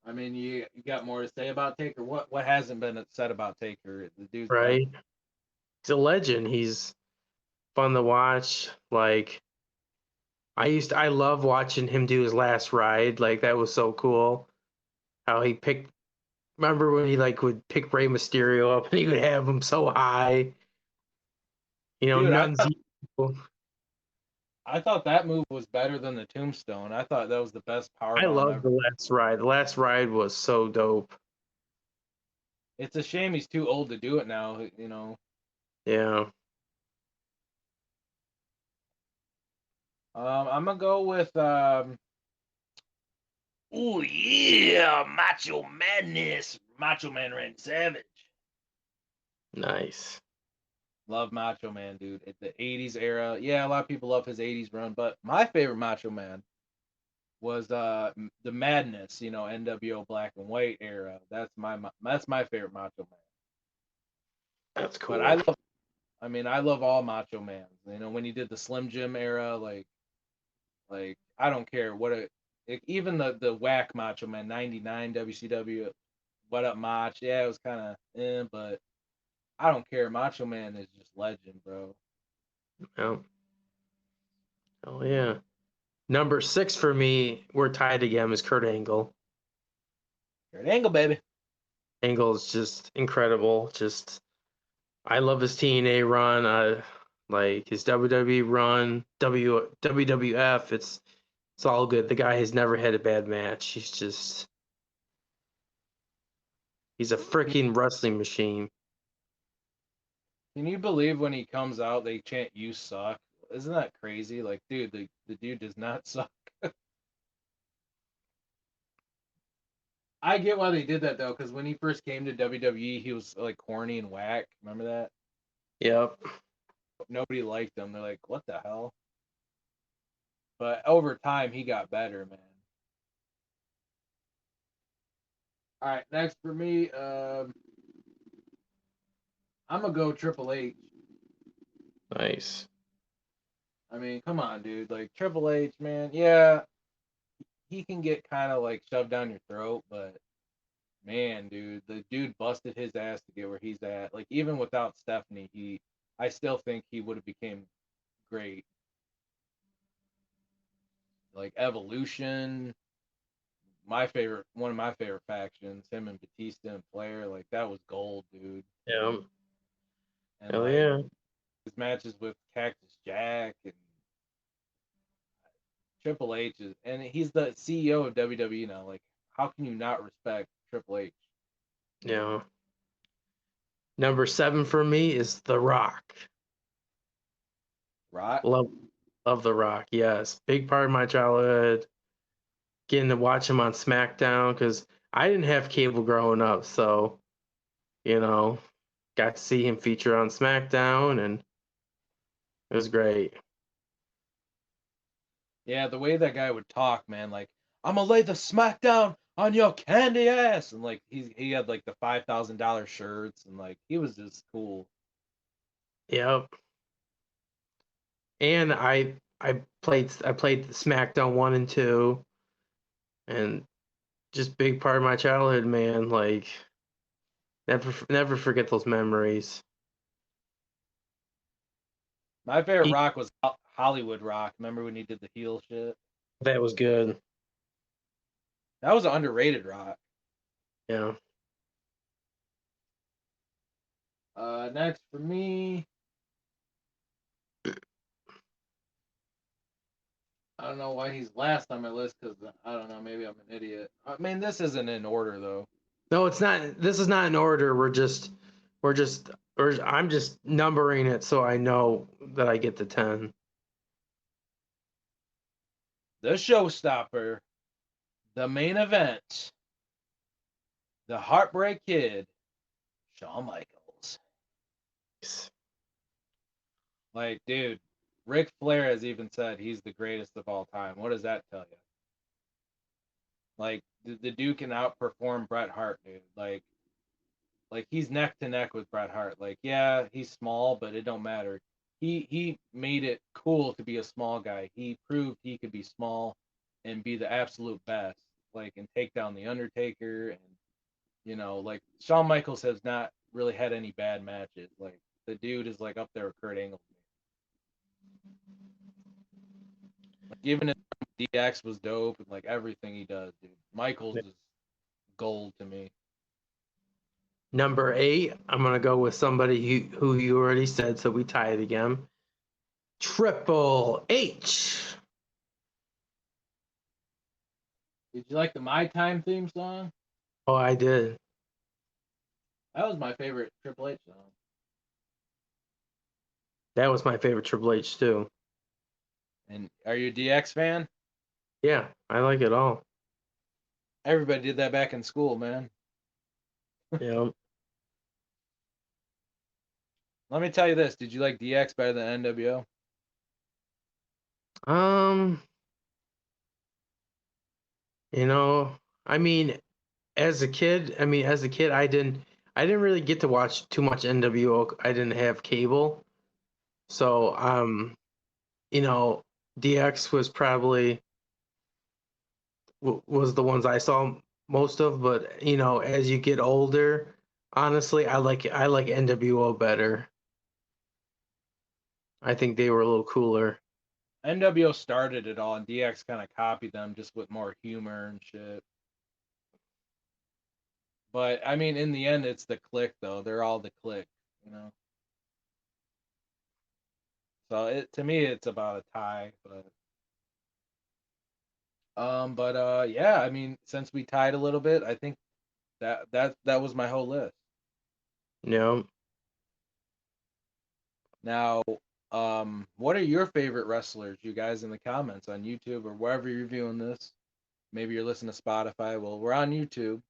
I mean, you got more to say about Taker? What hasn't been said about Taker? The dude's Right? He's a legend. He's fun to watch. Like I love watching him do his last ride. Like that was so cool. How he picked. Remember when he like would pick Rey Mysterio up and he would have him so high. You know, Dude, I thought that move was better than the Tombstone. I thought that was the best I powerbomb love ever. the last ride. The last ride was so dope. It's a shame he's too old to do it now. You know. Yeah. I'm gonna go with oh yeah, Macho Madness, Macho Man Randy Savage. Nice. Love Macho Man, dude. It's the '80s era. Yeah, a lot of people love his '80s run, but my favorite Macho Man was the Madness, you know, NWO Black and White era. That's my favorite Macho Man. That's cool. But I love all Macho Mans. You know, when he did the Slim Jim era, like I don't care even the whack Macho Man '99 WCW, What Up Mach, yeah, it was kind of but I don't care. Macho Man is just legend, bro. Yeah. Oh yeah. Number 6 for me, we're tied again, is Kurt Angle. Kurt Angle, baby. Angle is just incredible. Just I love his TNA run. Like his WWE run, WWF. It's all good. The guy has never had a bad match. He's a freaking wrestling machine. Can you believe when he comes out they chant "You suck"? Isn't that crazy? Like, dude, the dude does not suck. I get why they did that though, because when he first came to WWE, he was like corny and whack. Remember that? Yep. Nobody liked him. They're like, what the hell? But over time, he got better, man. All right, next for me, I'm gonna go Triple H. Nice. I mean, come on, dude. Like Triple H, man. Yeah, he can get kind of like shoved down your throat, but man, dude, the dude busted his ass to get where he's at. Like even without Stephanie, I still think he would have became great. Like Evolution, one of my favorite factions, him and Batista and Flair, like that was gold, dude. Yeah. And Hell like yeah. his matches with Cactus Jack and Triple H and he's the CEO of WWE now. Like, how can you not respect Triple H? Yeah. Number 7 for me is The Rock. Right? Love The Rock. Yes, big part of my childhood. Getting to watch him on SmackDown because I didn't have cable growing up, so got to see him feature on SmackDown, and it was great. Yeah, the way that guy would talk, man, like I'm gonna lay the smackdown on your candy ass, and like he had like the $5,000 shirts, and like he was just cool. Yep. And I played SmackDown 1 and 2, and just big part of my childhood, man. Like Never forget those memories. My favorite Rock was Hollywood Rock. Remember when he did the heel shit? That was good. That was an underrated Rock. Yeah. Next for me, I don't know why he's last on my list because I don't know, maybe I'm an idiot. I mean, this isn't in order though. No, it's not. This is not in order. I'm just numbering it so I know that I get the 10. The showstopper, the main event, the Heartbreak Kid, Shawn Michaels. Like, dude, Ric Flair has even said he's the greatest of all time. What does that tell you? Like, the dude can outperform Bret Hart, dude. Like he's neck to neck with Bret Hart. Like, yeah, he's small, but it don't matter. He made it cool to be a small guy. He proved he could be small and be the absolute best. Like, and take down the Undertaker, and like Shawn Michaels has not really had any bad matches. Like, the dude is like up there with Kurt Angle. Like, even if DX was dope and like everything he does, dude, Michaels is gold to me. Number 8, I'm gonna go with somebody who you already said, so we tie it again. Triple H. Did you like the My Time theme song? Oh, I did. That was my favorite Triple H song. That was my favorite Triple H too. And are you a DX fan? Yeah, I like it all. Everybody did that back in school, man. Yeah. Let me tell you this. Did you like DX better than NWO? Um, I mean, as a kid, I didn't really get to watch too much NWO. I didn't have cable. So, DX was probably was the ones I saw most of, but as you get older, honestly, I like NWO better. I think they were a little cooler. NWO started it all, and DX kind of copied them just with more humor and shit. But, I mean, in the end, it's the clique, though. They're all the clique, you know? So, to me, it's about a tie. Yeah, I mean, since we tied a little bit, I think that was my whole list. Yeah. Now, what are your favorite wrestlers, you guys, in the comments on YouTube or wherever you're viewing this? Maybe you're listening to Spotify. Well, we're on YouTube.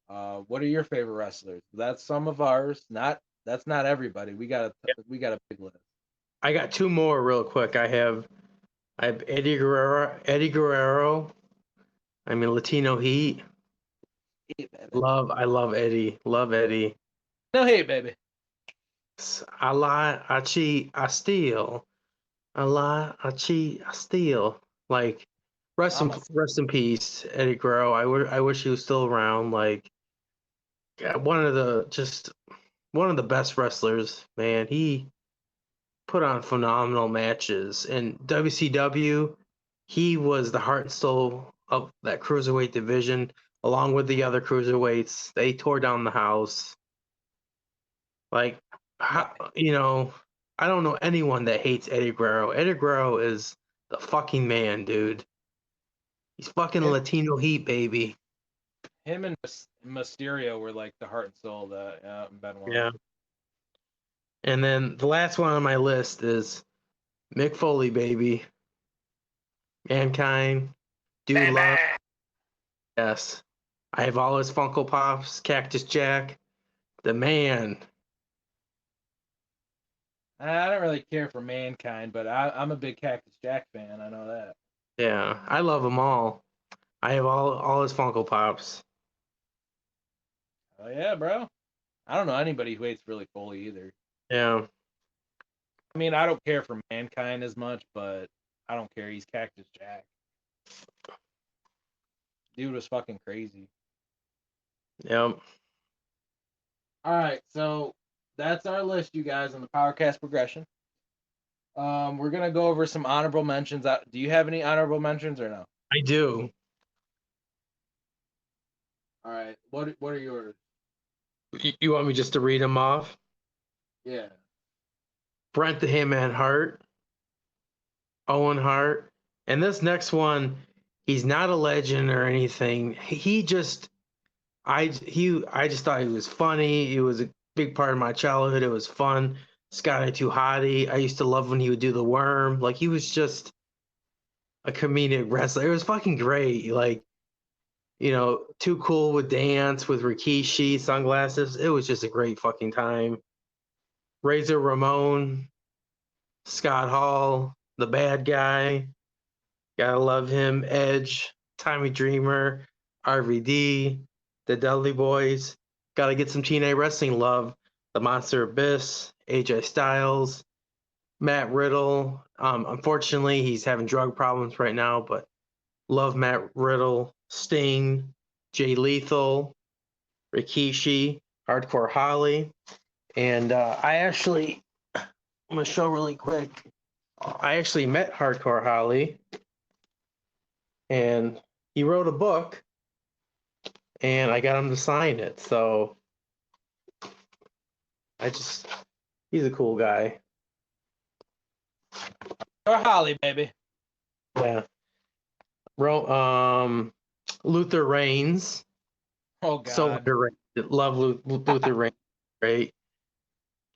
What are your favorite wrestlers? That's some of ours. That's not everybody. We got a big list. I got 2 more real quick. I have Eddie Guerrero. I mean, Latino Heat. I love Eddie. Love Eddie. No hate, baby. I lie, I cheat, I steal. I lie, I cheat, I steal. Like, rest in peace, Eddie Guerrero. I wish he was still around. Like, one of the best wrestlers, man. He put on phenomenal matches. In WCW, he was the heart and soul of that cruiserweight division, along with the other cruiserweights. They tore down the house. Like, I don't know anyone that hates Eddie Guerrero. Eddie Guerrero is the fucking man, dude. He's fucking Latino Heat, baby. Him and Mysterio were like the heart and soul of that Benoit. Yeah. And then the last one on my list is Mick Foley, baby. Mankind. Dude love. Yes. I have all his Funko Pops, Cactus Jack. The man. I don't really care for Mankind, but I'm a big Cactus Jack fan. I know that. Yeah. I love them all. I have all his Funko Pops. Oh yeah, bro. I don't know anybody who hates really Foley either. Yeah. I mean, I don't care for Mankind as much, but I don't care. He's Cactus Jack. Dude was fucking crazy. Yep. All right, so that's our list, you guys, on the PowerKast progression. We're gonna go over some honorable mentions. Do you have any honorable mentions or no? I do. All right, what are yours? You want me just to read them off? Yeah. Brent the Hitman Hart, Owen Hart, and this next one, he's not a legend or anything. He just, I just thought he was funny. It was a big part of my childhood. It was fun. Scotty Too Hottie. I used to love when he would do the worm. Like he was just a comedic wrestler. It was fucking great. Like, Too Cool with Dance with Rikishi, sunglasses. It was just a great fucking time. Razor Ramon, Scott Hall, the bad guy. Gotta love him. Edge, Tommy Dreamer, RVD, the Dudley Boys. Gotta get some TNA wrestling love. The Monster Abyss, AJ Styles, Matt Riddle. Unfortunately, he's having drug problems right now, but love Matt Riddle, Sting, Jay Lethal, Rikishi, Hardcore Holly. And I'm going to show really quick. I actually met Hardcore Holly, and he wrote a book, and I got him to sign it. So he's a cool guy. Or Holly, baby. Yeah. Luther Reigns. Oh God. So underrated. Love Luther Reigns. Great.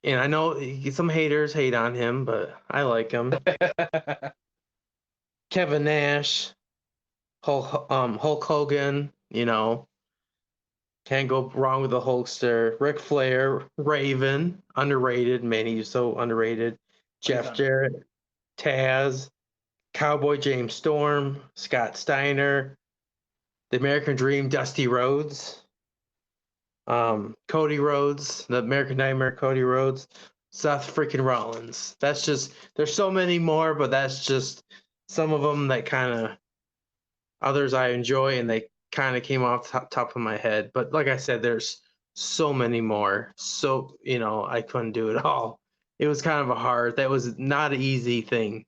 And I know some haters hate on him, but I like him. Kevin Nash, Hulk Hogan, can't go wrong with the Hulkster. Ric Flair, Raven, underrated. Man, he's so underrated. Jeff Jarrett, Taz, Cowboy James Storm, Scott Steiner, The American Dream, Dusty Rhodes, Cody Rhodes, The American Nightmare, Cody Rhodes, Seth freaking Rollins. That's just, there's so many more, but that's just some of them that kind of, others I enjoy, and they kind of came off top of my head. But like I said, there's so many more. So, I couldn't do it all. It was kind of that was not an easy thing.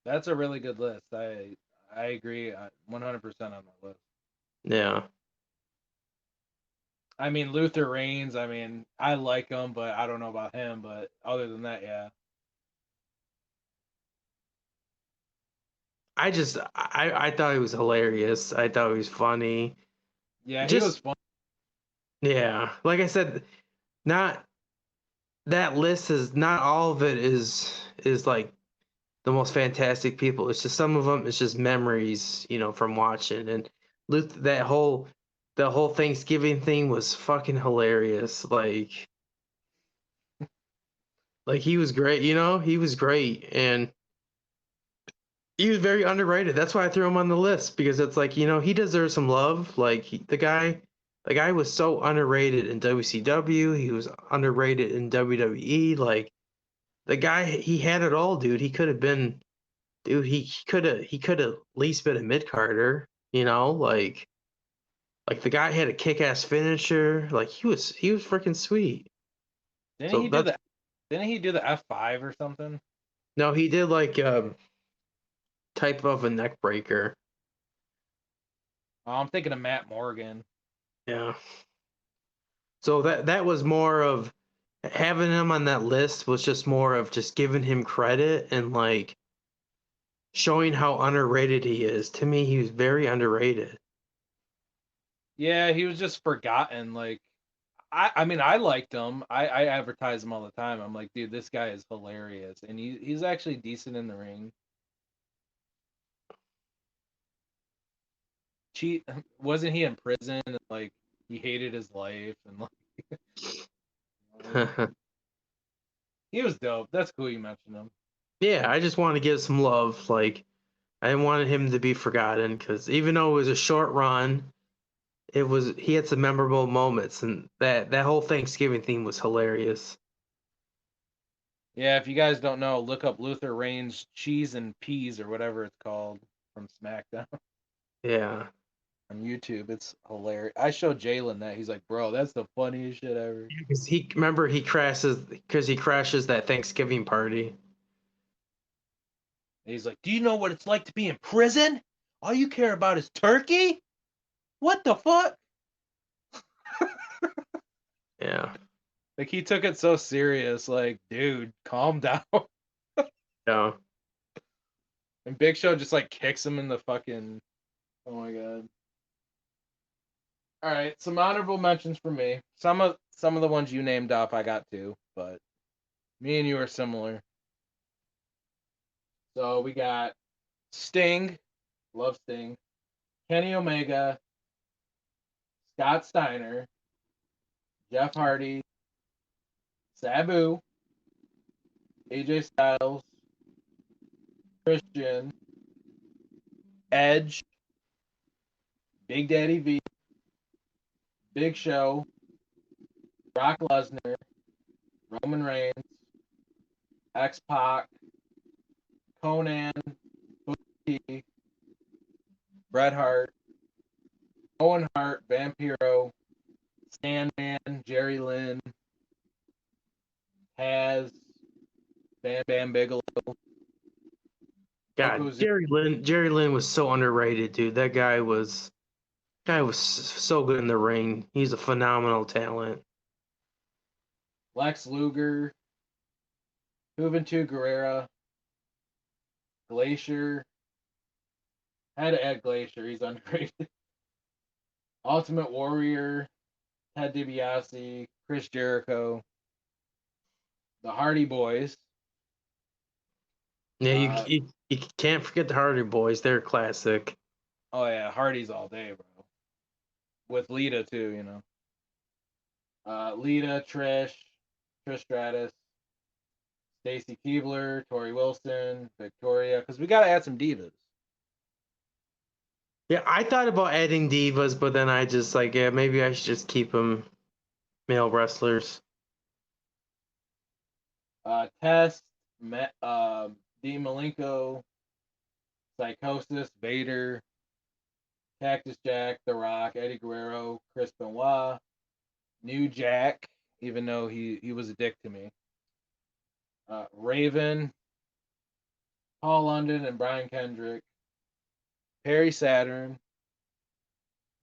That's a really good list. I agree 100% on that list. Yeah. I mean, Luther Reigns, I like him, but I don't know about him. But other than that, yeah. I thought he was hilarious. I thought he was funny. Yeah, he was fun. Yeah. Like I said, not that list is not all of it is like the most fantastic people. It's just some of them. It's just memories, from watching. And the whole Thanksgiving thing was fucking hilarious. Like he was great. He was great, and he was very underrated. That's why I threw him on the list, because it's like, he deserves some love. Like the guy was so underrated in WCW. He was underrated in WWE. Like the guy, he had it all, dude. He could have been, dude. He could have at least been a mid carder. Like the guy had a kick ass finisher. Like he was freaking sweet. Didn't he do the F5 or something? No, he did like type of a neck breaker. Oh, I'm thinking of Matt Morgan. Yeah. So that was more of having him on that list, was just more of just giving him credit and like showing how underrated he is. To me, he was very underrated. Yeah, he was just forgotten. Like, I liked him. I advertise him all the time. I'm like, dude, this guy is hilarious, and he's actually decent in the ring. Wasn't he in prison? And, like, he hated his life, and like, he was dope. That's cool you mentioned him. Yeah, I just want to give some love. Like, I didn't want him to be forgotten, because even though it was a short run, he had some memorable moments, and that whole Thanksgiving theme was hilarious. Yeah, if you guys don't know, look up Luther Reigns Cheese and Peas or whatever it's called from SmackDown. Yeah. on YouTube. It's hilarious. I showed Jalen that. He's like, bro, that's the funniest shit ever. Because he crashes that Thanksgiving party. And he's like, do you know what it's like to be in prison? All you care about is turkey? What the fuck? Yeah. Like, he took it so serious. Like, dude, calm down. Yeah. And Big Show just, like, kicks him in the fucking... Oh, my God. All right, some honorable mentions for me. Some of the ones you named off I got too, but me and you are similar. So we got Sting, love Sting, Kenny Omega, Scott Steiner, Jeff Hardy, Sabu, AJ Styles, Christian, Edge, Big Daddy V, Big Show, Brock Lesnar, Roman Reigns, X-Pac, Conan, Booker T, Bret Hart, Owen Hart, Vampiro, Sandman, Jerry Lynn, Taz, Bam Bam Bigelow. God, Jerry Lynn was so underrated, dude. That guy was so good in the ring. He's a phenomenal talent. Lex Luger, Juventud Guerrera, Glacier. Had to add Glacier. He's underrated. Ultimate Warrior, Ted DiBiase, Chris Jericho, the Hardy Boys. Yeah, you can't forget the Hardy Boys. They're classic. Oh yeah, Hardy's all day, bro. With Lita too, you know. Lita, Trish Stratus, Stacy Keibler, Tori Wilson, Victoria, because we gotta add some divas. Yeah, I thought about adding divas, but then I just like, yeah, maybe I should just keep them male wrestlers. Test, Dean Malenko, Psychosis, Vader, Cactus Jack, The Rock, Eddie Guerrero, Chris Benoit, New Jack, even though he was a dick to me. Raven, Paul London and Brian Kendrick, Perry Saturn,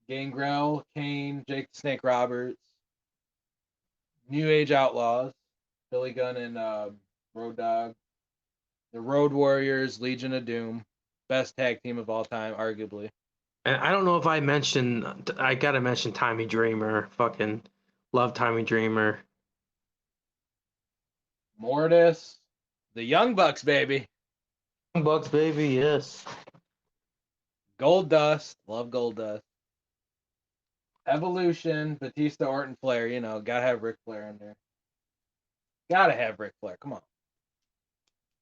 Gangrel, Kane, Jake the Snake Roberts, New Age Outlaws, Billy Gunn and Road Dogg, the Road Warriors, Legion of Doom, best tag team of all time, arguably. And I don't know if I gotta mention Tommy Dreamer. Fucking love Tommy Dreamer. Mortis, the Young Bucks, baby. Bucks, baby, yes. Gold Dust, love Gold Dust. Evolution, Batista, Orton, Flair. You know, gotta have Ric Flair in there. Gotta have Ric Flair. Come on.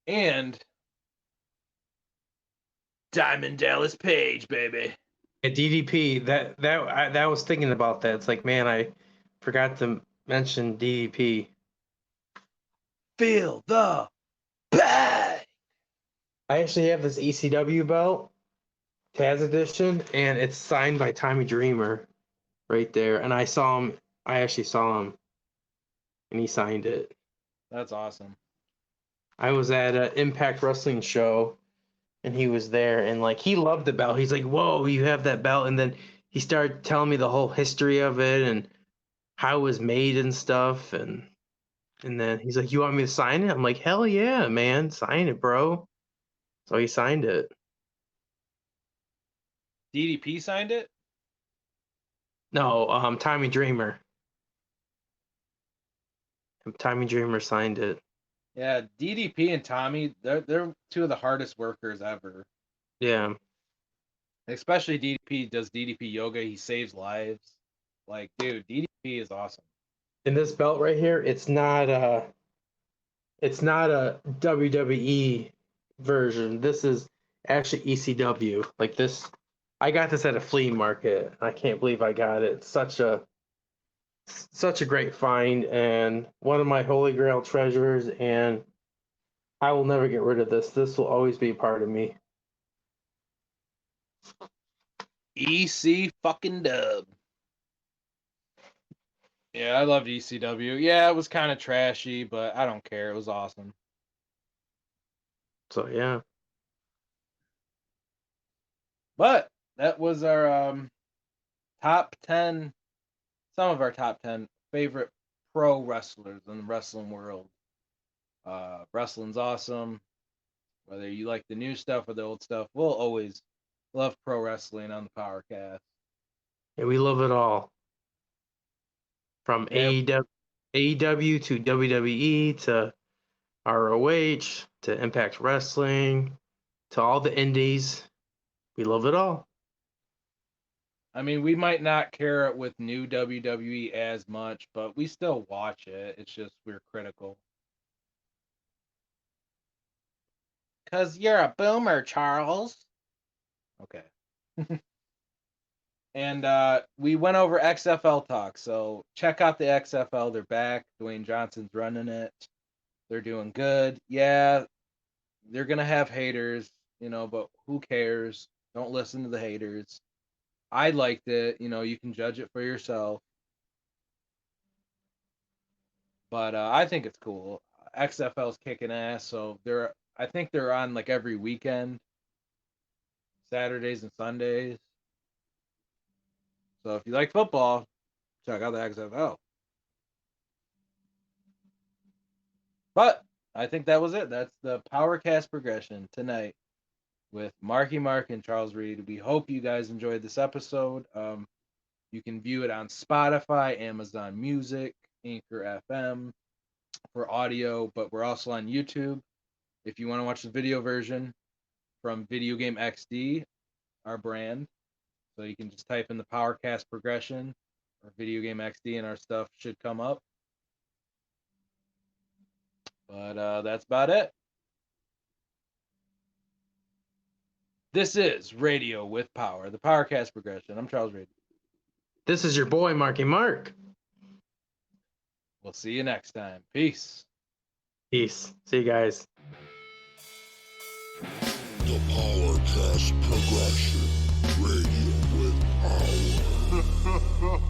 And Diamond Dallas Page, baby. At DDP, that was thinking about that. It's like, man, I forgot to mention DDP. Feel the bang. I actually have this ECW belt, Taz edition, and it's signed by Tommy Dreamer right there. And I actually saw him, and he signed it. That's awesome. I was at an Impact Wrestling show, and he was there, and like he loved the belt. He's like, "Whoa, you have that belt!" And then he started telling me the whole history of it and how it was made and stuff. And then he's like, "You want me to sign it?" I'm like, "Hell yeah, man, sign it, bro." So he signed it. DDP signed it? No, Tommy Dreamer. Tommy Dreamer signed it. Yeah, DDP and Tommy, they're two of the hardest workers ever. Yeah. Especially DDP does DDP yoga. He saves lives. Like, dude, DDP is awesome. And this belt right here, it's not a WWE version. This is actually ECW. Like this, I got this at a flea market. I can't believe I got it. Such a great find and one of my holy grail treasures, and I will never get rid of this. This will always be a part of me. EC fucking dub. Yeah, I loved ECW. Yeah, it was kind of trashy, but I don't care. It was awesome. So yeah. But that was our top 10, some of our top 10 favorite pro wrestlers in the wrestling world. Wrestling's awesome. Whether you like the new stuff or the old stuff, we'll always love pro wrestling on the PowerKast. And we love it all. From Yep. AEW to WWE to ROH to Impact Wrestling to all the indies. We love it all. I mean, we might not care with new WWE as much, but we still watch it. It's just we're critical. Because you're a boomer, Charles. Okay. And we went over XFL talk, so check out the XFL. They're back. Dwayne Johnson's running it. They're doing good. Yeah, they're going to have haters, but who cares? Don't listen to the haters. I liked it. You can judge it for yourself. But I think it's cool. XFL's kicking ass, so I think they're on like every weekend, Saturdays and Sundays. So if you like football, check out the XFL. But I think that was it. That's the PowerKast Progression tonight with Marky Marc and Charles Reed. We hope you guys enjoyed this episode. You can view it on Spotify, Amazon Music, Anchor FM for audio, but we're also on YouTube. If you want to watch the video version from Video Game XD, our brand, so you can just type in the PowerKast Progression or Video Game XD and our stuff should come up. But that's about it. This is Radio with Power, the PowerKast Progression. I'm Charles Reed. This is your boy, Marky Marc. We'll see you next time. Peace. Peace. See you guys. The PowerKast Progression Radio with Power.